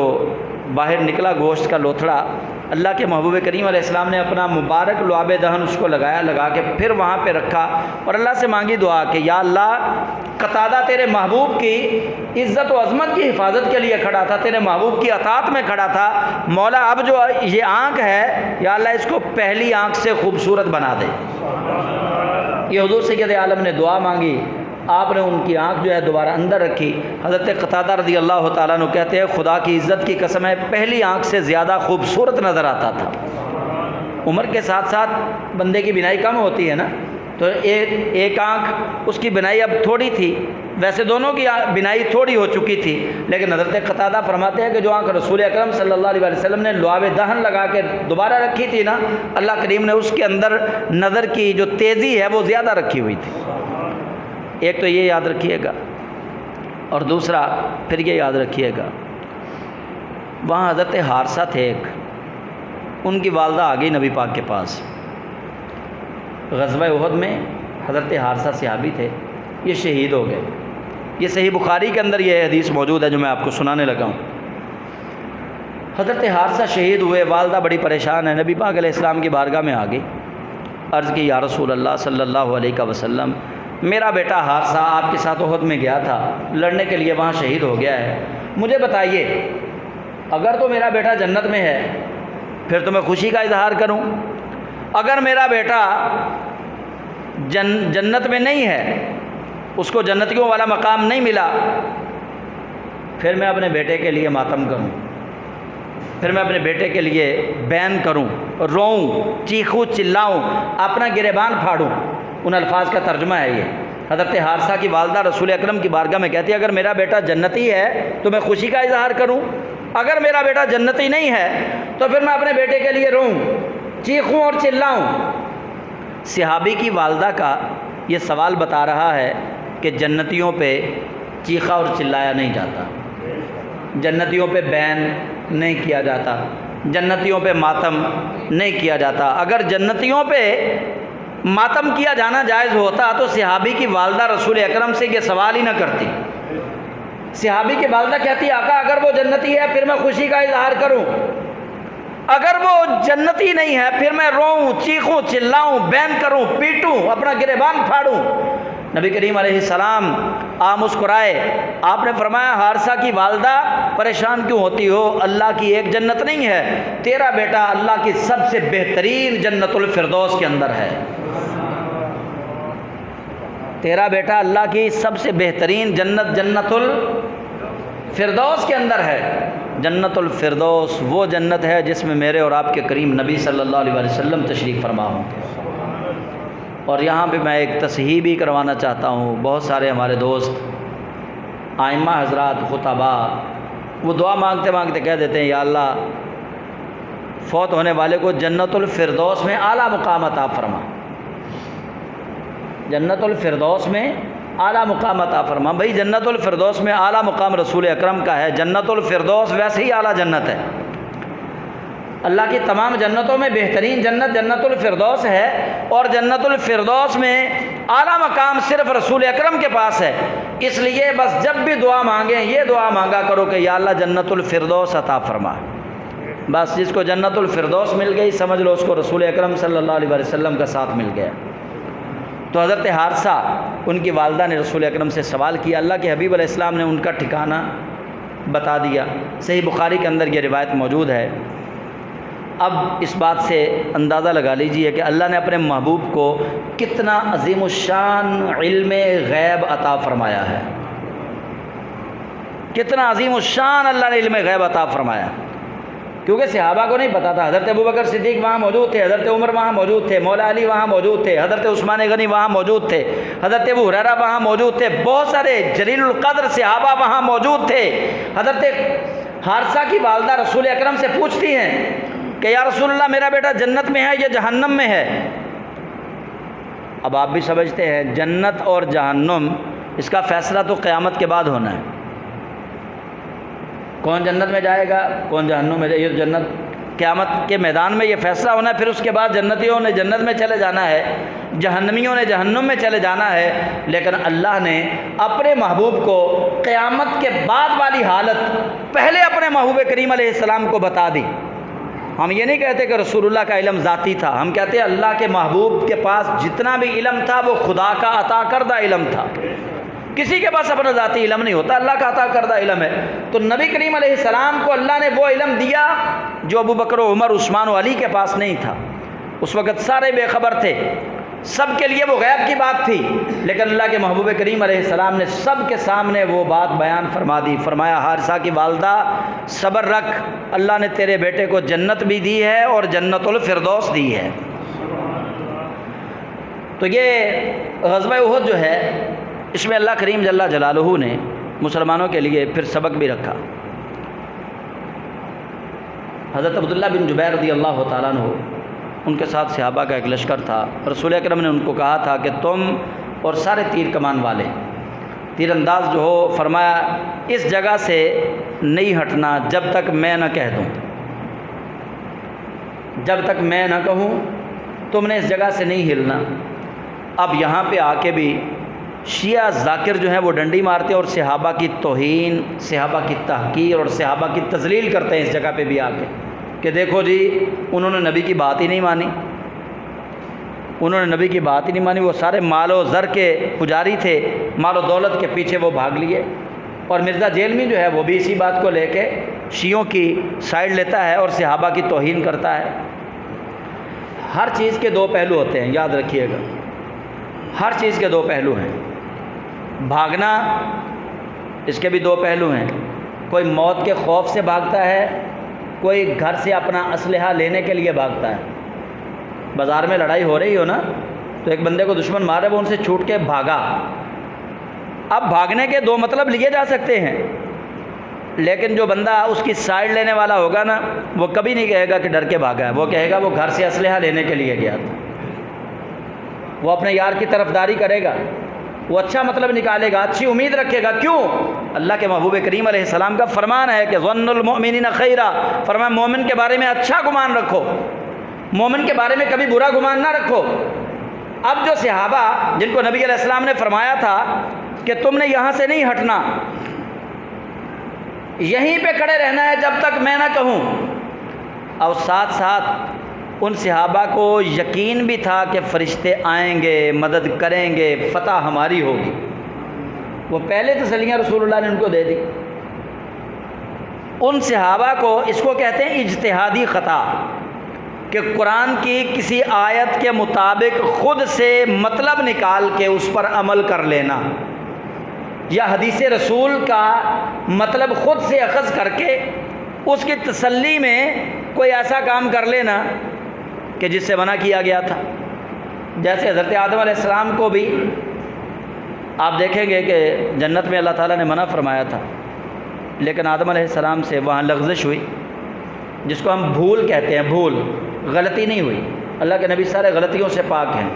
باہر نکلا گوشت کا لوتھڑا، اللہ کے محبوب کریم علیہ السلام نے اپنا مبارک لعاب دہن اس کو لگایا، لگا کے پھر وہاں پہ رکھا، اور اللہ سے مانگی دعا کہ یا اللہ، قتادہ تیرے محبوب کی عزت و عظمت کی حفاظت کے لیے کھڑا تھا، تیرے محبوب کی اطاعت میں کھڑا تھا، مولا اب جو یہ آنکھ ہے یا اللہ اس کو پہلی آنکھ سے خوبصورت بنا دے۔ یہ حضور سید عالم نے دعا مانگی، آپ نے ان کی آنکھ جو ہے دوبارہ اندر رکھی۔ حضرت قتادہ رضی اللہ تعالیٰ عنہ کہتے ہیں خدا کی عزت کی قسم ہے، پہلی آنکھ سے زیادہ خوبصورت نظر آتا تھا۔ عمر کے ساتھ ساتھ بندے کی بینائی کم ہوتی ہے نا، تو ایک آنکھ اس کی بینائی اب تھوڑی تھی، ویسے دونوں کی بینائی تھوڑی ہو چکی تھی، لیکن حضرت قتادہ فرماتے ہیں کہ جو آنکھ رسول اکرم صلی اللہ علیہ وسلم نے لعاب دہن لگا کے دوبارہ رکھی تھی نا، اللہ کریم نے اس کے اندر نظر کی جو تیزی ہے وہ زیادہ رکھی ہوئی تھی۔ ایک تو یہ یاد رکھیے گا، اور دوسرا پھر یہ یاد رکھیے گا، وہاں حضرت حارثہ تھے، ایک ان کی والدہ آ گئی نبی پاک کے پاس۔ غزوہ احد میں حضرت حارثہ صحابی تھے، یہ شہید ہو گئے۔ یہ صحیح بخاری کے اندر یہ حدیث موجود ہے جو میں آپ کو سنانے لگا ہوں۔ حضرت حارثہ شہید ہوئے، والدہ بڑی پریشان ہے، نبی پاک علیہ السلام کی بارگاہ میں آ گئی، عرض کی یا رسول اللہ صلی اللہ علیہ وسلم، میرا بیٹا حارثہ آپ کے ساتھ احد میں گیا تھا لڑنے کے لیے، وہاں شہید ہو گیا ہے، مجھے بتائیے اگر تو میرا بیٹا جنت میں ہے پھر تو میں خوشی کا اظہار کروں، اگر میرا بیٹا جنت میں نہیں ہے، اس کو جنتیوں والا مقام نہیں ملا، پھر میں اپنے بیٹے کے لیے ماتم کروں، پھر میں اپنے بیٹے کے لیے بین کروں، روؤں، چیخوں، چلاؤں، اپنا گریبان پھاڑوں۔ ان الفاظ کا ترجمہ ہے یہ۔ حضرت حارثہ کی والدہ رسول اکرم کی بارگاہ میں کہتی ہے اگر میرا بیٹا جنتی ہے تو میں خوشی کا اظہار کروں، اگر میرا بیٹا جنتی نہیں ہے تو پھر میں اپنے بیٹے کے لیے روؤں، چیخوں اور چلاؤں۔ صحابی کی والدہ کا یہ سوال بتا رہا ہے کہ جنتیوں پہ چیخا اور چلایا نہیں جاتا، جنتیوں پہ بین نہیں کیا جاتا، جنتیوں پہ ماتم نہیں کیا جاتا۔ اگر جنتیوں پہ ماتم کیا جانا جائز ہوتا تو صحابی کی والدہ رسول اکرم سے یہ سوال ہی نہ کرتی۔ صحابی کی والدہ کہتی آقا اگر وہ جنتی ہے پھر میں خوشی کا اظہار کروں، اگر وہ جنتی نہیں ہے پھر میں روؤں، چیخوں، چلاؤں، بین کروں، پیٹوں، اپنا گریبان پھاڑوں۔ نبی کریم علیہ السلام آپ مسکرائے، آپ نے فرمایا حارثہ کی والدہ پریشان کیوں ہوتی ہو، اللہ کی ایک جنت نہیں ہے، تیرا بیٹا اللہ کی سب سے بہترین جنت الفردوس کے اندر ہے، تیرا بیٹا اللہ کی سب سے بہترین جنت جنت الفردوس کے اندر ہے۔ جنت الفردوس وہ جنت ہے جس میں میرے اور آپ کے کریم نبی صلی اللہ علیہ وسلم تشریف فرما ہوں گے۔ اور یہاں پہ میں ایک تصحیح بھی کروانا چاہتا ہوں، بہت سارے ہمارے دوست ائمہ حضرات خطباء وہ دعا مانگتے مانگتے کہہ دیتے ہیں یا اللہ فوت ہونے والے کو جنت الفردوس میں اعلیٰ مقام عطا فرما، جنت الفردوس میں اعلیٰ مقام عطا فرما۔ بھائی جنت الفردوس میں اعلیٰ مقام رسول اکرم کا ہے، جنت الفردوس ویسے ہی اعلیٰ جنت ہے۔ اللہ کی تمام جنتوں میں بہترین جنت جنت الفردوس ہے، اور جنت الفردوس میں اعلیٰ مقام صرف رسول اکرم کے پاس ہے۔ اس لیے بس جب بھی دعا مانگیں یہ دعا مانگا کرو کہ یا اللہ جنت الفردوس عطا فرما۔ بس جس کو جنت الفردوس مل گئی سمجھ لو اس کو رسول اکرم صلی اللہ علیہ وسلم کا ساتھ مل گیا۔ تو حضرت حارثہ ان کی والدہ نے رسول اکرم سے سوال کیا، اللہ کے حبیب علیہ السلام نے ان کا ٹھکانہ بتا دیا۔ صحیح بخاری کے اندر یہ روایت موجود ہے۔ اب اس بات سے اندازہ لگا لیجئے کہ اللہ نے اپنے محبوب کو کتنا عظیم الشان علم غیب عطا فرمایا ہے، کتنا عظیم الشان اللہ نے علم غیب عطا فرمایا، کیونکہ صحابہ کو نہیں پتا تھا۔ حضرت ابوبکر صدیق وہاں موجود تھے، حضرت عمر وہاں موجود تھے، مولا علی وہاں موجود تھے، حضرت عثمان غنی وہاں موجود تھے، حضرت ابو ہریرہ وہاں موجود تھے، بہت سارے جلیل القدر صحابہ وہاں موجود تھے۔ حضرت حارثہ کی والدہ رسول اکرم سے پوچھتی ہیں کہ یا رسول اللہ میرا بیٹا جنت میں ہے یا جہنم میں ہے؟ اب آپ بھی سمجھتے ہیں جنت اور جہنم اس کا فیصلہ تو قیامت کے بعد ہونا ہے، کون جنت میں جائے گا کون جہنم میں جائے گا، یہ جنت قیامت کے میدان میں یہ فیصلہ ہونا ہے۔ پھر اس کے بعد جنتیوں نے جنت میں چلے جانا ہے، جہنمیوں نے جہنم میں چلے جانا ہے۔ لیکن اللہ نے اپنے محبوب کو قیامت کے بعد والی حالت پہلے اپنے محبوب کریم علیہ السلام کو بتا دی۔ ہم یہ نہیں کہتے کہ رسول اللہ کا علم ذاتی تھا، ہم کہتے ہیں اللہ کے محبوب کے پاس جتنا بھی علم تھا وہ خدا کا عطا کردہ علم تھا۔ کسی کے پاس اپنا ذاتی علم نہیں ہوتا، اللہ کا عطا کردہ علم ہے۔ تو نبی کریم علیہ السلام کو اللہ نے وہ علم دیا جو ابو بکر و عمر عثمان و علی کے پاس نہیں تھا۔ اس وقت سارے بے خبر تھے، سب کے لیے وہ غیب کی بات تھی، لیکن اللہ کے محبوب کریم علیہ السلام نے سب کے سامنے وہ بات بیان فرما دی۔ فرمایا حارثہ کی والدہ صبر رکھ، اللہ نے تیرے بیٹے کو جنت بھی دی ہے اور جنت الفردوس دی ہے۔ تو یہ غزوہ احد جو ہے اس میں اللہ کریم جل جلالہ نے مسلمانوں کے لیے پھر سبق بھی رکھا۔ حضرت عبداللہ بن جبیر رضی اللہ تعالیٰ عنہ، ان کے ساتھ صحابہ کا ایک لشکر تھا۔ رسول اکرم نے ان کو کہا تھا کہ تم اور سارے تیر کمان والے تیر انداز جو ہو، فرمایا اس جگہ سے نہیں ہٹنا جب تک میں نہ کہہ دوں، جب تک میں نہ کہوں تم نے اس جگہ سے نہیں ہلنا۔ اب یہاں پہ آ کے بھی شیعہ ذاکر جو ہیں وہ ڈنڈی مارتے ہیں اور صحابہ کی توہین، صحابہ کی تحقیر اور صحابہ کی تذلیل کرتے ہیں اس جگہ پہ بھی آ کے کہ دیکھو جی انہوں نے نبی کی بات ہی نہیں مانی، انہوں نے نبی کی بات ہی نہیں مانی۔ وہ سارے مال و زر کے پجاری تھے، مال و دولت کے پیچھے وہ بھاگ لیے۔ اور مرزا جیلمی جو ہے وہ بھی اسی بات کو لے کے شیعوں کی سائیڈ لیتا ہے اور صحابہ کی توہین کرتا ہے۔ ہر چیز کے دو پہلو ہوتے ہیں، یاد رکھیے گا، ہر چیز کے دو پہلو ہیں۔ بھاگنا اس کے بھی دو پہلو ہیں، کوئی موت کے خوف سے بھاگتا ہے، کوئی گھر سے اپنا اسلحہ لینے کے لیے بھاگتا ہے۔ بازار میں لڑائی ہو رہی ہو نا، تو ایک بندے کو دشمن مارے، وہ ان سے چھوٹ کے بھاگا۔ اب بھاگنے کے دو مطلب لیے جا سکتے ہیں، لیکن جو بندہ اس کی سائیڈ لینے والا ہوگا نا، وہ کبھی نہیں کہے گا کہ ڈر کے بھاگا ہے، وہ کہے گا وہ گھر سے اسلحہ لینے کے لیے گیا تھا۔ وہ اپنے یار کی طرفداری کرے گا، وہ اچھا مطلب نکالے گا، اچھی امید رکھے گا۔ کیوں؟ اللہ کے محبوب کریم علیہ السلام کا فرمان ہے کہ ظن المؤمنین خیرا، فرمایا مومن کے بارے میں اچھا گمان رکھو، مومن کے بارے میں کبھی برا گمان نہ رکھو۔ اب جو صحابہ جن کو نبی علیہ السلام نے فرمایا تھا کہ تم نے یہاں سے نہیں ہٹنا، یہیں پہ کھڑے رہنا ہے جب تک میں نہ کہوں، اور ساتھ ساتھ ان صحابہ کو یقین بھی تھا کہ فرشتے آئیں گے، مدد کریں گے، فتح ہماری ہوگی، وہ پہلے تسلیاں رسول اللہ نے ان کو دے دی۔ ان صحابہ کو اس کو کہتے ہیں اجتہادی خطا، کہ قرآن کی کسی آیت کے مطابق خود سے مطلب نکال کے اس پر عمل کر لینا، یا حدیث رسول کا مطلب خود سے اخذ کر کے اس کی تسلی میں کوئی ایسا کام کر لینا کہ جس سے منع کیا گیا تھا۔ جیسے حضرت آدم علیہ السلام کو بھی آپ دیکھیں گے کہ جنت میں اللہ تعالیٰ نے منع فرمایا تھا، لیکن آدم علیہ السلام سے وہاں لغزش ہوئی، جس کو ہم بھول کہتے ہیں، بھول، غلطی نہیں ہوئی، اللہ کے نبی سارے غلطیوں سے پاک ہیں۔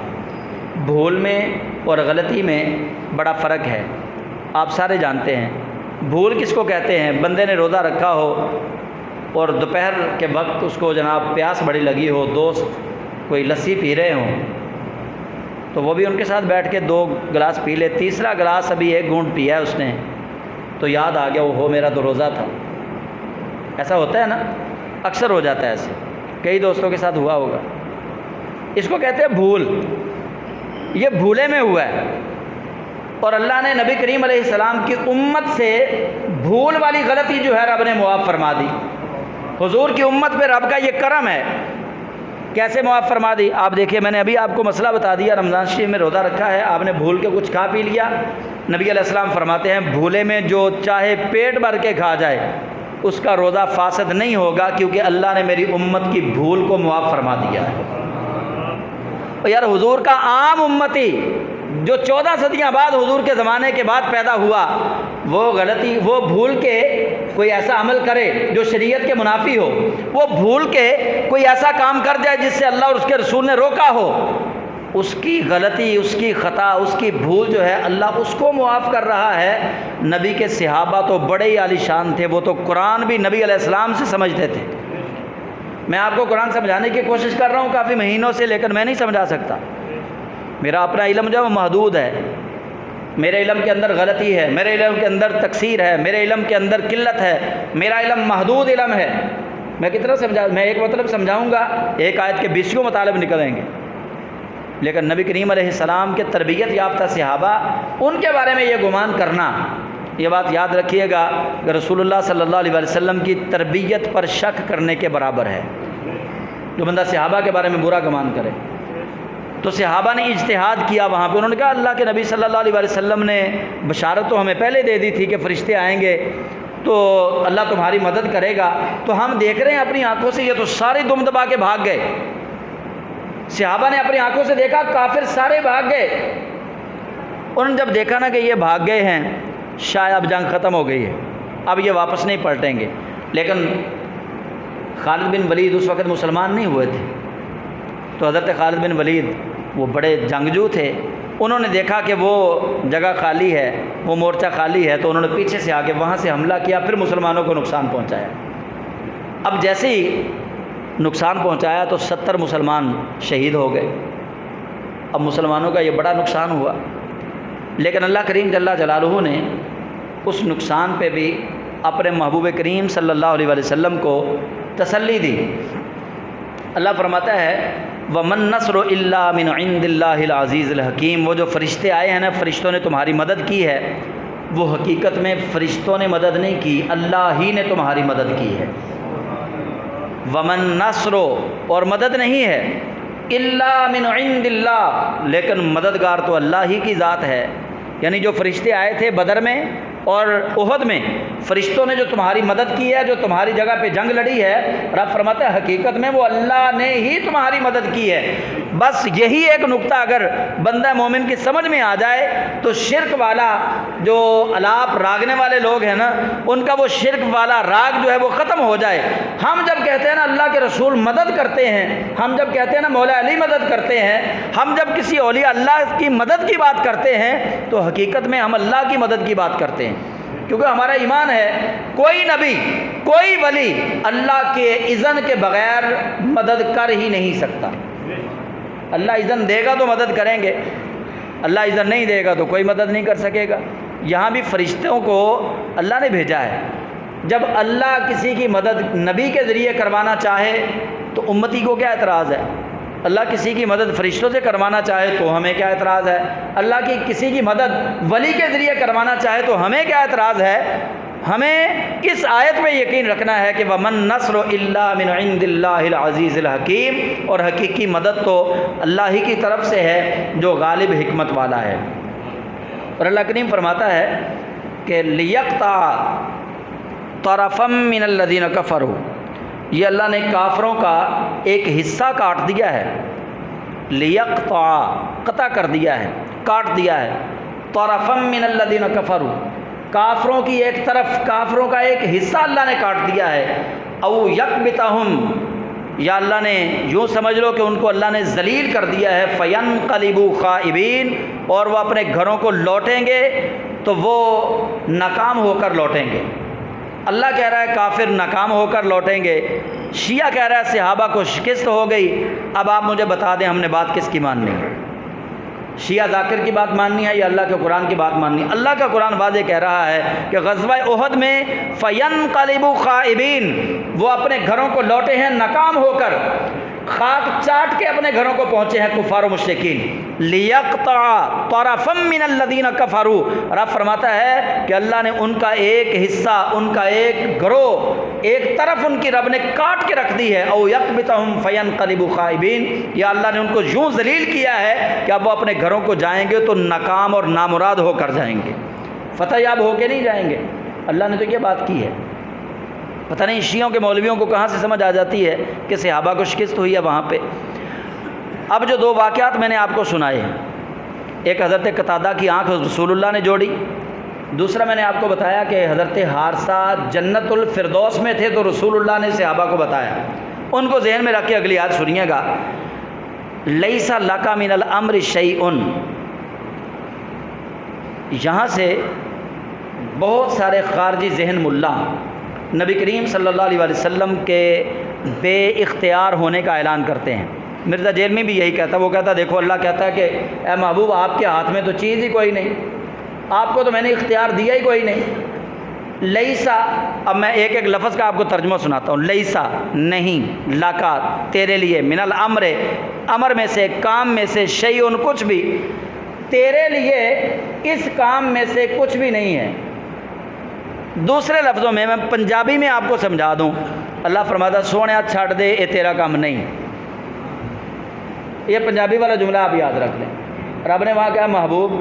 بھول میں اور غلطی میں بڑا فرق ہے، آپ سارے جانتے ہیں۔ بھول کس کو کہتے ہیں؟ بندے نے روزہ رکھا ہو اور دوپہر کے وقت اس کو جناب پیاس بڑی لگی ہو، دوست کوئی لسی پی رہے ہوں تو وہ بھی ان کے ساتھ بیٹھ کے 2 گلاس پی لے، تیسرا گلاس ابھی 1 گھونٹ پیا ہے اس نے تو یاد آ گیا وہ میرا تو روزہ تھا۔ ایسا ہوتا ہے نا، اکثر ہو جاتا ہے، ایسے کئی دوستوں کے ساتھ ہوا ہوگا۔ اس کو کہتے ہیں بھول، یہ بھولے میں ہوا ہے، اور اللہ نے نبی کریم علیہ السلام کی امت سے بھول والی غلطی جو ہے رب نے معاف فرما دی۔ حضور کی امت پہ رب کا یہ کرم ہے، کیسے معاف فرما دی؟ آپ دیکھیے، میں نے ابھی آپ کو مسئلہ بتا دیا، رمضان شریف میں روزہ رکھا ہے، آپ نے بھول کے کچھ کھا پی لیا، نبی علیہ السلام فرماتے ہیں بھولے میں جو چاہے پیٹ بھر کے کھا جائے اس کا روزہ فاسد نہیں ہوگا، کیونکہ اللہ نے میری امت کی بھول کو معاف فرما دیا ہے۔ اور یار حضور کا عام امتی جو 14 صدیاں بعد حضور کے زمانے کے بعد پیدا ہوا، وہ غلطی، وہ بھول کے کوئی ایسا عمل کرے جو شریعت کے منافی ہو، وہ بھول کے کوئی ایسا کام کر جائے جس سے اللہ اور اس کے رسول نے روکا ہو، اس کی غلطی، اس کی خطا، اس کی بھول جو ہے اللہ اس کو معاف کر رہا ہے۔ نبی کے صحابہ تو بڑے ہی عالی شان تھے، وہ تو قرآن بھی نبی علیہ السلام سے سمجھتے تھے۔ میں آپ کو قرآن سمجھانے کی کوشش کر رہا ہوں کافی مہینوں سے، لیکن میں نہیں سمجھا سکتا، میرا اپنا علم جو ہے وہ محدود ہے، میرے علم کے اندر غلطی ہے، میرے علم کے اندر تقصیر ہے، میرے علم کے اندر قلت ہے، میرا علم محدود علم ہے۔ میں کتنا سمجھا، میں ایک مطلب سمجھاؤں گا، ایک آیت کے 20 مطالب نکلیں گے، لیکن نبی کریم علیہ السلام کے تربیت یافتہ صحابہ، ان کے بارے میں یہ گمان کرنا، یہ بات یاد رکھیے گا کہ رسول اللہ صلی اللہ علیہ وسلم کی تربیت پر شک کرنے کے برابر ہے۔ جو بندہ صحابہ کے بارے میں برا گمان کرے، تو صحابہ نے اجتہاد کیا وہاں پہ، انہوں نے کہا اللہ کے نبی صلی اللہ علیہ وسلم نے بشارت تو ہمیں پہلے دے دی تھی کہ فرشتے آئیں گے تو اللہ تمہاری مدد کرے گا، تو ہم دیکھ رہے ہیں اپنی آنکھوں سے یہ تو سارے دم دبا کے بھاگ گئے۔ صحابہ نے اپنی آنکھوں سے دیکھا کافر سارے بھاگ گئے، انہوں نے جب دیکھا نا کہ یہ بھاگ گئے ہیں، شاید اب جنگ ختم ہو گئی ہے، اب یہ واپس نہیں پلٹیں گے۔ لیکن خالد بن ولید اس وقت مسلمان نہیں ہوئے تھے، تو حضرت خالد بن ولید وہ بڑے جنگجو تھے، انہوں نے دیکھا کہ وہ جگہ خالی ہے، وہ مورچہ خالی ہے، تو انہوں نے پیچھے سے آ کے وہاں سے حملہ کیا، پھر مسلمانوں کو نقصان پہنچایا۔ اب جیسے ہی نقصان پہنچایا تو 70 مسلمان شہید ہو گئے۔ اب مسلمانوں کا یہ بڑا نقصان ہوا، لیکن اللہ کریم جل جلالہ نے اس نقصان پہ بھی اپنے محبوب کریم صلی اللہ علیہ وسلم کو تسلی دی۔ اللہ فرماتا ہے وَمَن نَّصْرُ إِلَّا مِنْ عِنْدِ اللَّهِ الْعَزِيزِ الْحَكِيمِ، وہ جو فرشتے آئے ہیں نا، فرشتوں نے تمہاری مدد کی ہے، وہ حقیقت میں فرشتوں نے مدد نہیں کی، اللہ ہی نے تمہاری مدد کی ہے۔ وَمَن نَّصْرُ، اور مدد نہیں ہے، إِلَّا مِنْ عِنْدِ اللَّهِ، لیکن مددگار تو اللہ ہی کی ذات ہے۔ یعنی جو فرشتے آئے تھے بدر میں اور احد میں، فرشتوں نے جو تمہاری مدد کی ہے، جو تمہاری جگہ پہ جنگ لڑی ہے، رب فرماتا ہے حقیقت میں وہ اللہ نے ہی تمہاری مدد کی ہے۔ بس یہی ایک نقطہ اگر بندہ مومن کی سمجھ میں آ جائے تو شرک والا جو الاپ راگنے والے لوگ ہیں نا، ان کا وہ شرک والا راگ جو ہے وہ ختم ہو جائے۔ ہم جب کہتے ہیں نا اللہ کے رسول مدد کرتے ہیں، ہم جب کہتے ہیں نا مولا علی مدد کرتے ہیں، ہم جب کسی اولیاء اللہ کی مدد کی بات کرتے ہیں تو حقیقت میں ہم اللہ کی مدد کی بات کرتے ہیں، کیونکہ ہمارا ایمان ہے کوئی نبی، کوئی ولی اللہ کے اذن کے بغیر مدد کر ہی نہیں سکتا۔ اللہ اذن دے گا تو مدد کریں گے، اللہ اذن نہیں دے گا تو کوئی مدد نہیں کر سکے گا۔ یہاں بھی فرشتوں کو اللہ نے بھیجا ہے، جب اللہ کسی کی مدد نبی کے ذریعے کروانا چاہے تو امتی کو کیا اعتراض ہے؟ اللہ کسی کی مدد فرشتوں سے کروانا چاہے تو ہمیں کیا اعتراض ہے؟ اللہ کی کسی کی مدد ولی کے ذریعے کروانا چاہے تو ہمیں کیا اعتراض ہے؟ ہمیں اس آیت پہ یقین رکھنا ہے کہ وَمَن نَّصْرُ إِلَّا مِنْ عِنْدِ اللَّهِ الْعَزِيزِ الْحَكِيمِ، اور حقیقی مدد تو اللہ ہی کی طرف سے ہے جو غالب حکمت والا ہے۔ اور اللہ کریم فرماتا ہے کہ لِيَقْطَعَ طَرَفًا مِّنَ الَّذِينَ كَفَرُوا، یہ اللہ نے کافروں کا ایک حصہ کاٹ دیا ہے۔ لِيَقْطَعَ، قطع کر دیا ہے، کاٹ دیا ہے۔ طَرَفًا مِّنَ الَّذِينَ كَفَرُوا، کافروں کی ایک طرف، کافروں کا ایک حصہ اللہ نے کاٹ دیا ہے۔ او یکبتہم، یا اللہ نے یوں سمجھ لو کہ ان کو اللہ نے ذلیل کر دیا ہے، فینقلبوا خائبین، اور وہ اپنے گھروں کو لوٹیں گے تو وہ ناکام ہو کر لوٹیں گے۔ اللہ کہہ رہا ہے کافر ناکام ہو کر لوٹیں گے، شیعہ کہہ رہا ہے صحابہ کو شکست ہو گئی۔ اب آپ مجھے بتا دیں ہم نے بات کس کی ماننی ہے؟ شیعہ ذاکر کی بات ماننی ہے یا اللہ کے قرآن کی بات ماننی ہے؟ اللہ کا قرآن واضح کہہ رہا ہے کہ غزوہ احد میں فینقلبوا خائبین، وہ اپنے گھروں کو لوٹے ہیں ناکام ہو کر، خاک چاٹ کے اپنے گھروں کو پہنچے ہیں کفار و مشرکین۔ لیقطع طرفا من الذین کفروا، رب فرماتا ہے کہ اللہ نے ان کا ایک حصہ، ان کا ایک گروہ، ایک طرف ان کی رب نے کاٹ کے رکھ دی ہے۔ او یکبتہم فینقلبوا خائبین، یا اللہ نے ان کو یوں ذلیل کیا ہے کہ اب وہ اپنے گھروں کو جائیں گے تو ناکام اور نامراد ہو کر جائیں گے، فتح یاب ہو کے نہیں جائیں گے۔ اللہ نے تو یہ بات کی ہے۔ پتہ نہیں شیعوں کے مولویوں کو کہاں سے سمجھ آ جاتی ہے کہ صحابہ کو شکست ہوئی ہے وہاں پہ۔ اب جو دو واقعات میں نے آپ کو سنائے، ایک حضرت قتادہ کی آنکھ رسول اللہ نے جوڑی، دوسرا میں نے آپ کو بتایا کہ حضرت حارثہ جنت الفردوس میں تھے تو رسول اللہ نے صحابہ کو بتایا۔ ان کو ذہن میں رکھ کے اگلی آیت سنیے گا، لیس لک من الامر شیء۔ یہاں سے بہت سارے خارجی ذہن ملا نبی کریم صلی اللہ علیہ وسلم کے بے اختیار ہونے کا اعلان کرتے ہیں۔ مرزا جیلمی بھی یہی کہتا ہے، وہ کہتا ہے دیکھو اللہ کہتا ہے کہ اے محبوب آپ کے ہاتھ میں تو چیز ہی کوئی نہیں، آپ کو تو میں نے اختیار دیا ہی کوئی نہیں۔ لیسا، اب میں ایک ایک لفظ کا آپ کو ترجمہ سناتا ہوں۔ لیسا نہیں، لاکا تیرے لیے، من الامر امر میں سے، کام میں سے، شیئن کچھ بھی، تیرے لیے اس کام میں سے کچھ بھی نہیں ہے۔ دوسرے لفظوں میں پنجابی میں آپ کو سمجھا دوں، اللہ فرماتا سونیا چھڑ دے یہ تیرا کام نہیں۔ یہ پنجابی والا جملہ آپ یاد رکھ لیں۔ رب نے وہاں کہا محبوب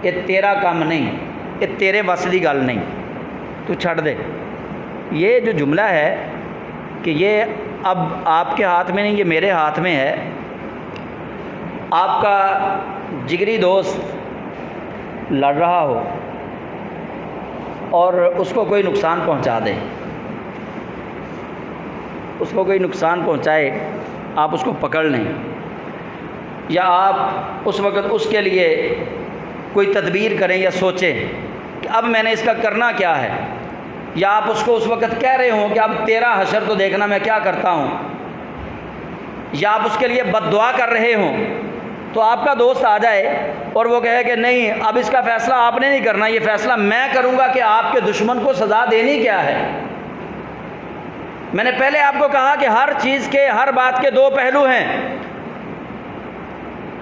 یہ تیرا کام نہیں، یہ تیرے وس دی گل نہیں، تو چھڑ دے۔ یہ جو جملہ ہے کہ یہ اب آپ کے ہاتھ میں نہیں، یہ میرے ہاتھ میں ہے۔ آپ کا جگری دوست لڑ رہا ہو اور اس کو کوئی نقصان پہنچا دے، اس کو کوئی نقصان پہنچائے، آپ اس کو پکڑ لیں، یا آپ اس وقت اس کے لیے کوئی تدبیر کریں یا سوچیں کہ اب میں نے اس کا کرنا کیا ہے، یا آپ اس کو اس وقت کہہ رہے ہوں کہ اب تیرا حشر تو دیکھنا میں کیا کرتا ہوں، یا آپ اس کے لیے بد دعا کر رہے ہوں، تو آپ کا دوست آ جائے اور وہ کہے کہ نہیں اب اس کا فیصلہ آپ نے نہیں کرنا، یہ فیصلہ میں کروں گا کہ آپ کے دشمن کو سزا دینی کیا ہے۔ میں نے پہلے آپ کو کہا کہ ہر چیز کے، ہر بات کے دو پہلو ہیں۔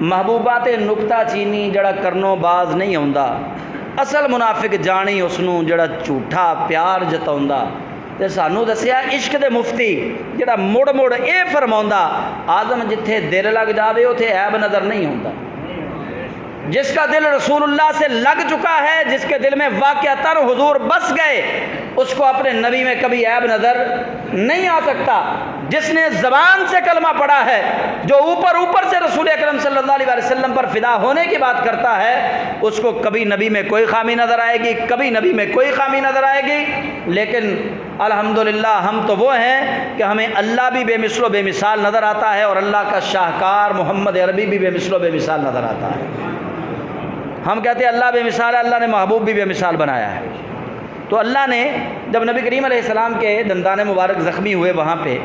محبوبات نکتہ چینی جڑا کرنوں باز نہیں ہوندا، اصل منافق جانی اس نوں جڑا جھوٹا پیار جتاوندا۔ تے سانو دسیا عشق دے مفتی جڑا مڑ مڑ اے فرماوندا آدم جتھے دل لگ جاوے اوتھے عیب نظر نہیں ہوندا۔ جس کا دل رسول اللہ سے لگ چکا ہے، جس کے دل میں واقعتاً حضور بس گئے، اس کو اپنے نبی میں کبھی عیب نظر نہیں آ سکتا۔ جس نے زبان سے کلمہ پڑھا ہے، جو اوپر سے رسول اکرم صلی اللہ علیہ وسلم پر فدا ہونے کی بات کرتا ہے، اس کو کبھی نبی میں کوئی خامی نظر آئے گی، کبھی نبی میں کوئی خامی نظر آئے گی۔ لیکن الحمدللہ ہم تو وہ ہیں کہ ہمیں اللہ بھی بے مثل و بے مثال نظر آتا ہے، اور اللہ کا شاہکار محمد عربی بھی بے مثل و بے مثال نظر آتا ہے۔ ہم کہتے ہیں اللہ بے مثال ہے، اللہ نے محبوب بھی بے مثال بنایا ہے۔ تو اللہ نے جب نبی کریم علیہ السلام کے دندان مبارک زخمی ہوئے، وہاں پہ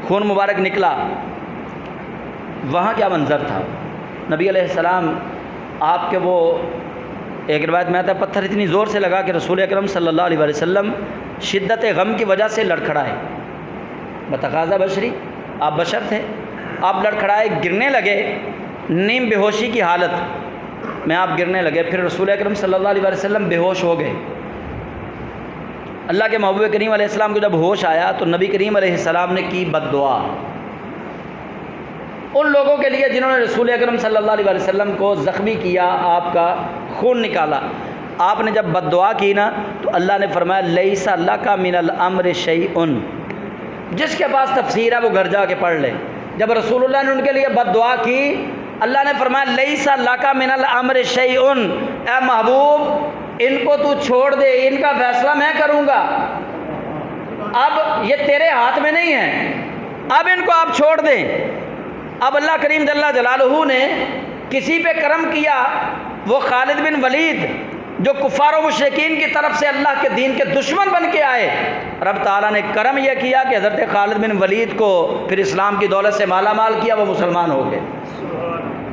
خون مبارک نکلا، وہاں کیا منظر تھا؟ نبی علیہ السلام آپ کے وہ ایک روایت میں آتا ہے پتھر اتنی زور سے لگا کہ رسول اکرم صلی اللہ علیہ وسلم شدت غم کی وجہ سے لڑکھڑائے۔ بتقاضا بشری، آپ بشر تھے، آپ لڑکھڑائے، گرنے لگے، نیم بے ہوشی کی حالت میں آپ گرنے لگے۔ پھر رسول اکرم صلی اللہ علیہ وسلم بے ہوش ہو گئے۔ اللہ کے محبوب کریم علیہ السلام کو جب ہوش آیا تو نبی کریم علیہ السلام نے کی بد دعا ان لوگوں کے لیے جنہوں نے رسول اکرم صلی اللہ علیہ وسلم کو زخمی کیا، آپ کا خون نکالا۔ آپ نے جب بد دعا کی نا تو اللہ نے فرمایا لیس لک من الامر شیء۔ جس کے پاس تفسیر ہے وہ گھر جا کے پڑھ لے۔ جب رسول اللہ نے ان کے لیے بد دعا کی، اللہ نے فرمایا لیس لک من الامر شیء، اے محبوب ان کو تو چھوڑ دے، ان کا فیصلہ میں کروں گا۔ اب یہ تیرے ہاتھ میں نہیں ہے، اب ان کو آپ چھوڑ دیں۔ اب اللہ کریم جل جلالہ نے کسی پہ کرم کیا، وہ خالد بن ولید جو کفار و مشرکین کی طرف سے اللہ کے دین کے دشمن بن کے آئے، رب تعالیٰ نے کرم یہ کیا کہ حضرت خالد بن ولید کو پھر اسلام کی دولت سے مالا مال کیا، وہ مسلمان ہو گئے۔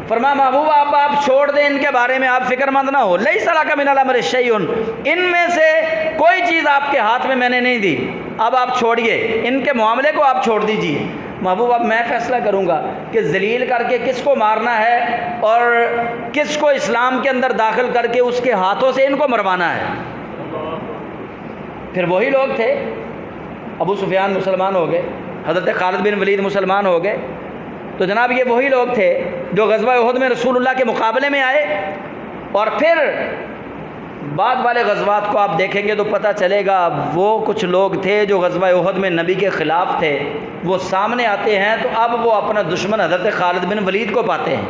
فرمایا محبوب آپ چھوڑ دیں، ان کے بارے میں آپ فکر مند نہ ہو، لیس لک من الامر شیء، ان میں سے کوئی چیز آپ کے ہاتھ میں نے نہیں دی، اب آپ چھوڑیے ان کے معاملے کو، آپ چھوڑ دیجیے۔ محبوب اب میں فیصلہ کروں گا کہ ذلیل کر کے کس کو مارنا ہے اور کس کو اسلام کے اندر داخل کر کے اس کے ہاتھوں سے ان کو مروانا ہے۔ پھر وہی لوگ تھے، ابو سفیان مسلمان ہو گئے، حضرت خالد بن ولید مسلمان ہو گئے، تو جناب یہ وہی لوگ تھے جو غزوہ احد میں رسول اللہ کے مقابلے میں آئے، اور پھر بعد والے غزوات کو آپ دیکھیں گے تو پتہ چلے گا وہ کچھ لوگ تھے جو غزوہ احد میں نبی کے خلاف تھے، وہ سامنے آتے ہیں تو اب وہ اپنا دشمن حضرت خالد بن ولید کو پاتے ہیں۔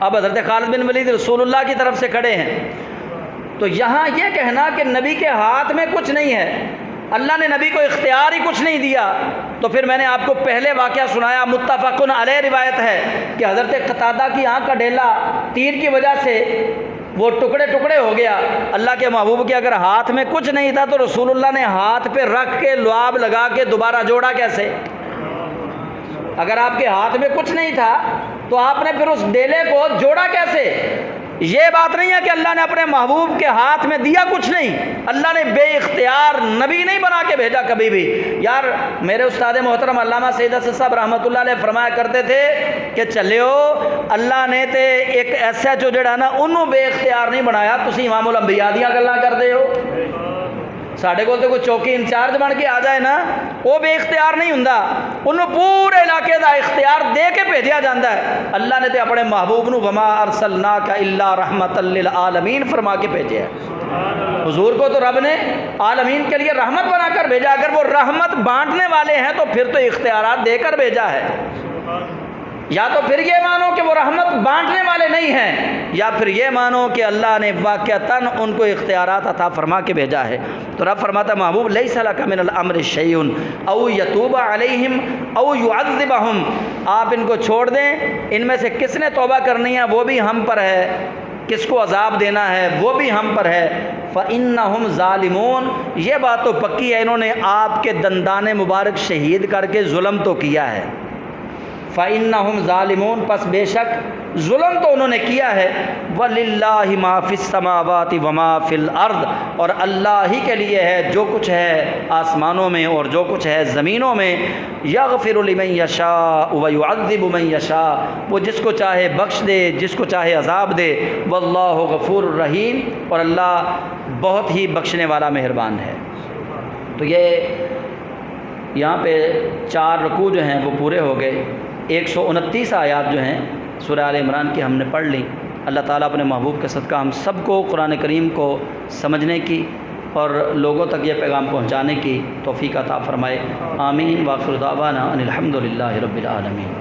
اب حضرت خالد بن ولید رسول اللہ کی طرف سے کھڑے ہیں، تو یہاں یہ کہنا کہ نبی کے ہاتھ میں کچھ نہیں ہے، اللہ نے نبی کو اختیار ہی کچھ نہیں دیا، تو پھر میں نے آپ کو پہلے واقعہ سنایا، متفق علیہ روایت ہے کہ حضرت قتادہ کی آنکھ کا ڈھیلا تیر کی وجہ سے وہ ٹکڑے ٹکڑے ہو گیا۔ اللہ کے محبوب کے اگر ہاتھ میں کچھ نہیں تھا تو رسول اللہ نے ہاتھ پہ رکھ کے لعاب لگا کے دوبارہ جوڑا کیسے؟ اگر آپ کے ہاتھ میں کچھ نہیں تھا تو آپ نے پھر اس ڈیلے کو جوڑا کیسے؟ یہ بات نہیں ہے کہ اللہ نے اپنے محبوب کے ہاتھ میں دیا کچھ نہیں، اللہ نے بے اختیار نبی نہیں بنا کے بھیجا کبھی بھی۔ یار میرے استاد محترم علامہ سید اسد صاحب رحمۃ اللہ علیہ فرمایا کرتے تھے کہ چلیو اللہ نے تے ایک ایسا جو جڑا نا انہوں بے اختیار نہیں بنایا، تسی امام الانبیاء دیاں گلاں کردے ہو۔ ساڈے کول تے کوئی چوکی انچارج بن کے آ جائے نا، وہ بے اختیار نہیں ہوندا، انہوں پورے علاقے دا اختیار دے کے بھیجیا جاتا ہے۔ اللہ نے تے اپنے محبوب نو وما ارسلناک الا رحمۃ للعالمین فرما کے بھیجا ہے۔ حضور کو تو رب نے عالمین کے لیے رحمت بنا کر بھیجا، اگر وہ رحمت بانٹنے والے ہیں تو پھر تو اختیارات دے کر بھیجا ہے۔ یا تو پھر یہ مانو کہ وہ رحمت بانٹنے والے نہیں ہیں، یا پھر یہ مانو کہ اللہ نے واقعتاً ان کو اختیارات عطا فرما کے بھیجا ہے۔ تو رب فرماتا محبوب لیس لک من الامر شیء او یتوب علیہم او یعذبہم، آپ ان کو چھوڑ دیں، ان میں سے کس نے توبہ کرنی ہے وہ بھی ہم پر ہے، کس کو عذاب دینا ہے وہ بھی ہم پر ہے۔ فإنہم ظالمون، یہ بات تو پکی ہے انہوں نے آپ کے دندان مبارک شہید کر کے ظلم تو کیا ہے۔ فإنہم ظالمون، پس بے شک ظلم تو انہوں نے کیا ہے۔ وَلِلَّهِ مَا فِي السَّمَاوَاتِ وَمَا فِي الْأَرْضِ، اور اللہ ہی کے لیے ہے جو کچھ ہے آسمانوں میں اور جو کچھ ہے زمینوں میں۔ يَغْفِرُ لِمَن يَشَاءُ وَيُعَذِّبُ مَن يَشَاءُ، وہ جس کو چاہے بخش دے، جس کو چاہے عذاب دے۔ وَاللَّهُ غَفُورٌ رَحِيمٌ، اور اللہ بہت ہی بخشنے والا مہربان ہے۔ تو یہ یہاں پہ 4 رکوع جو ہیں وہ پورے ہو گئے۔ 129 آیات جو ہیں سورہ آل عمران کی ہم نے پڑھ لی۔ اللہ تعالیٰ اپنے محبوب کے صدقہ ہم سب کو قرآن کریم کو سمجھنے کی اور لوگوں تک یہ پیغام پہنچانے کی توفیق عطا فرمائے۔ آمین۔ وآخر دعوانا ان الحمد للہ رب العالمین۔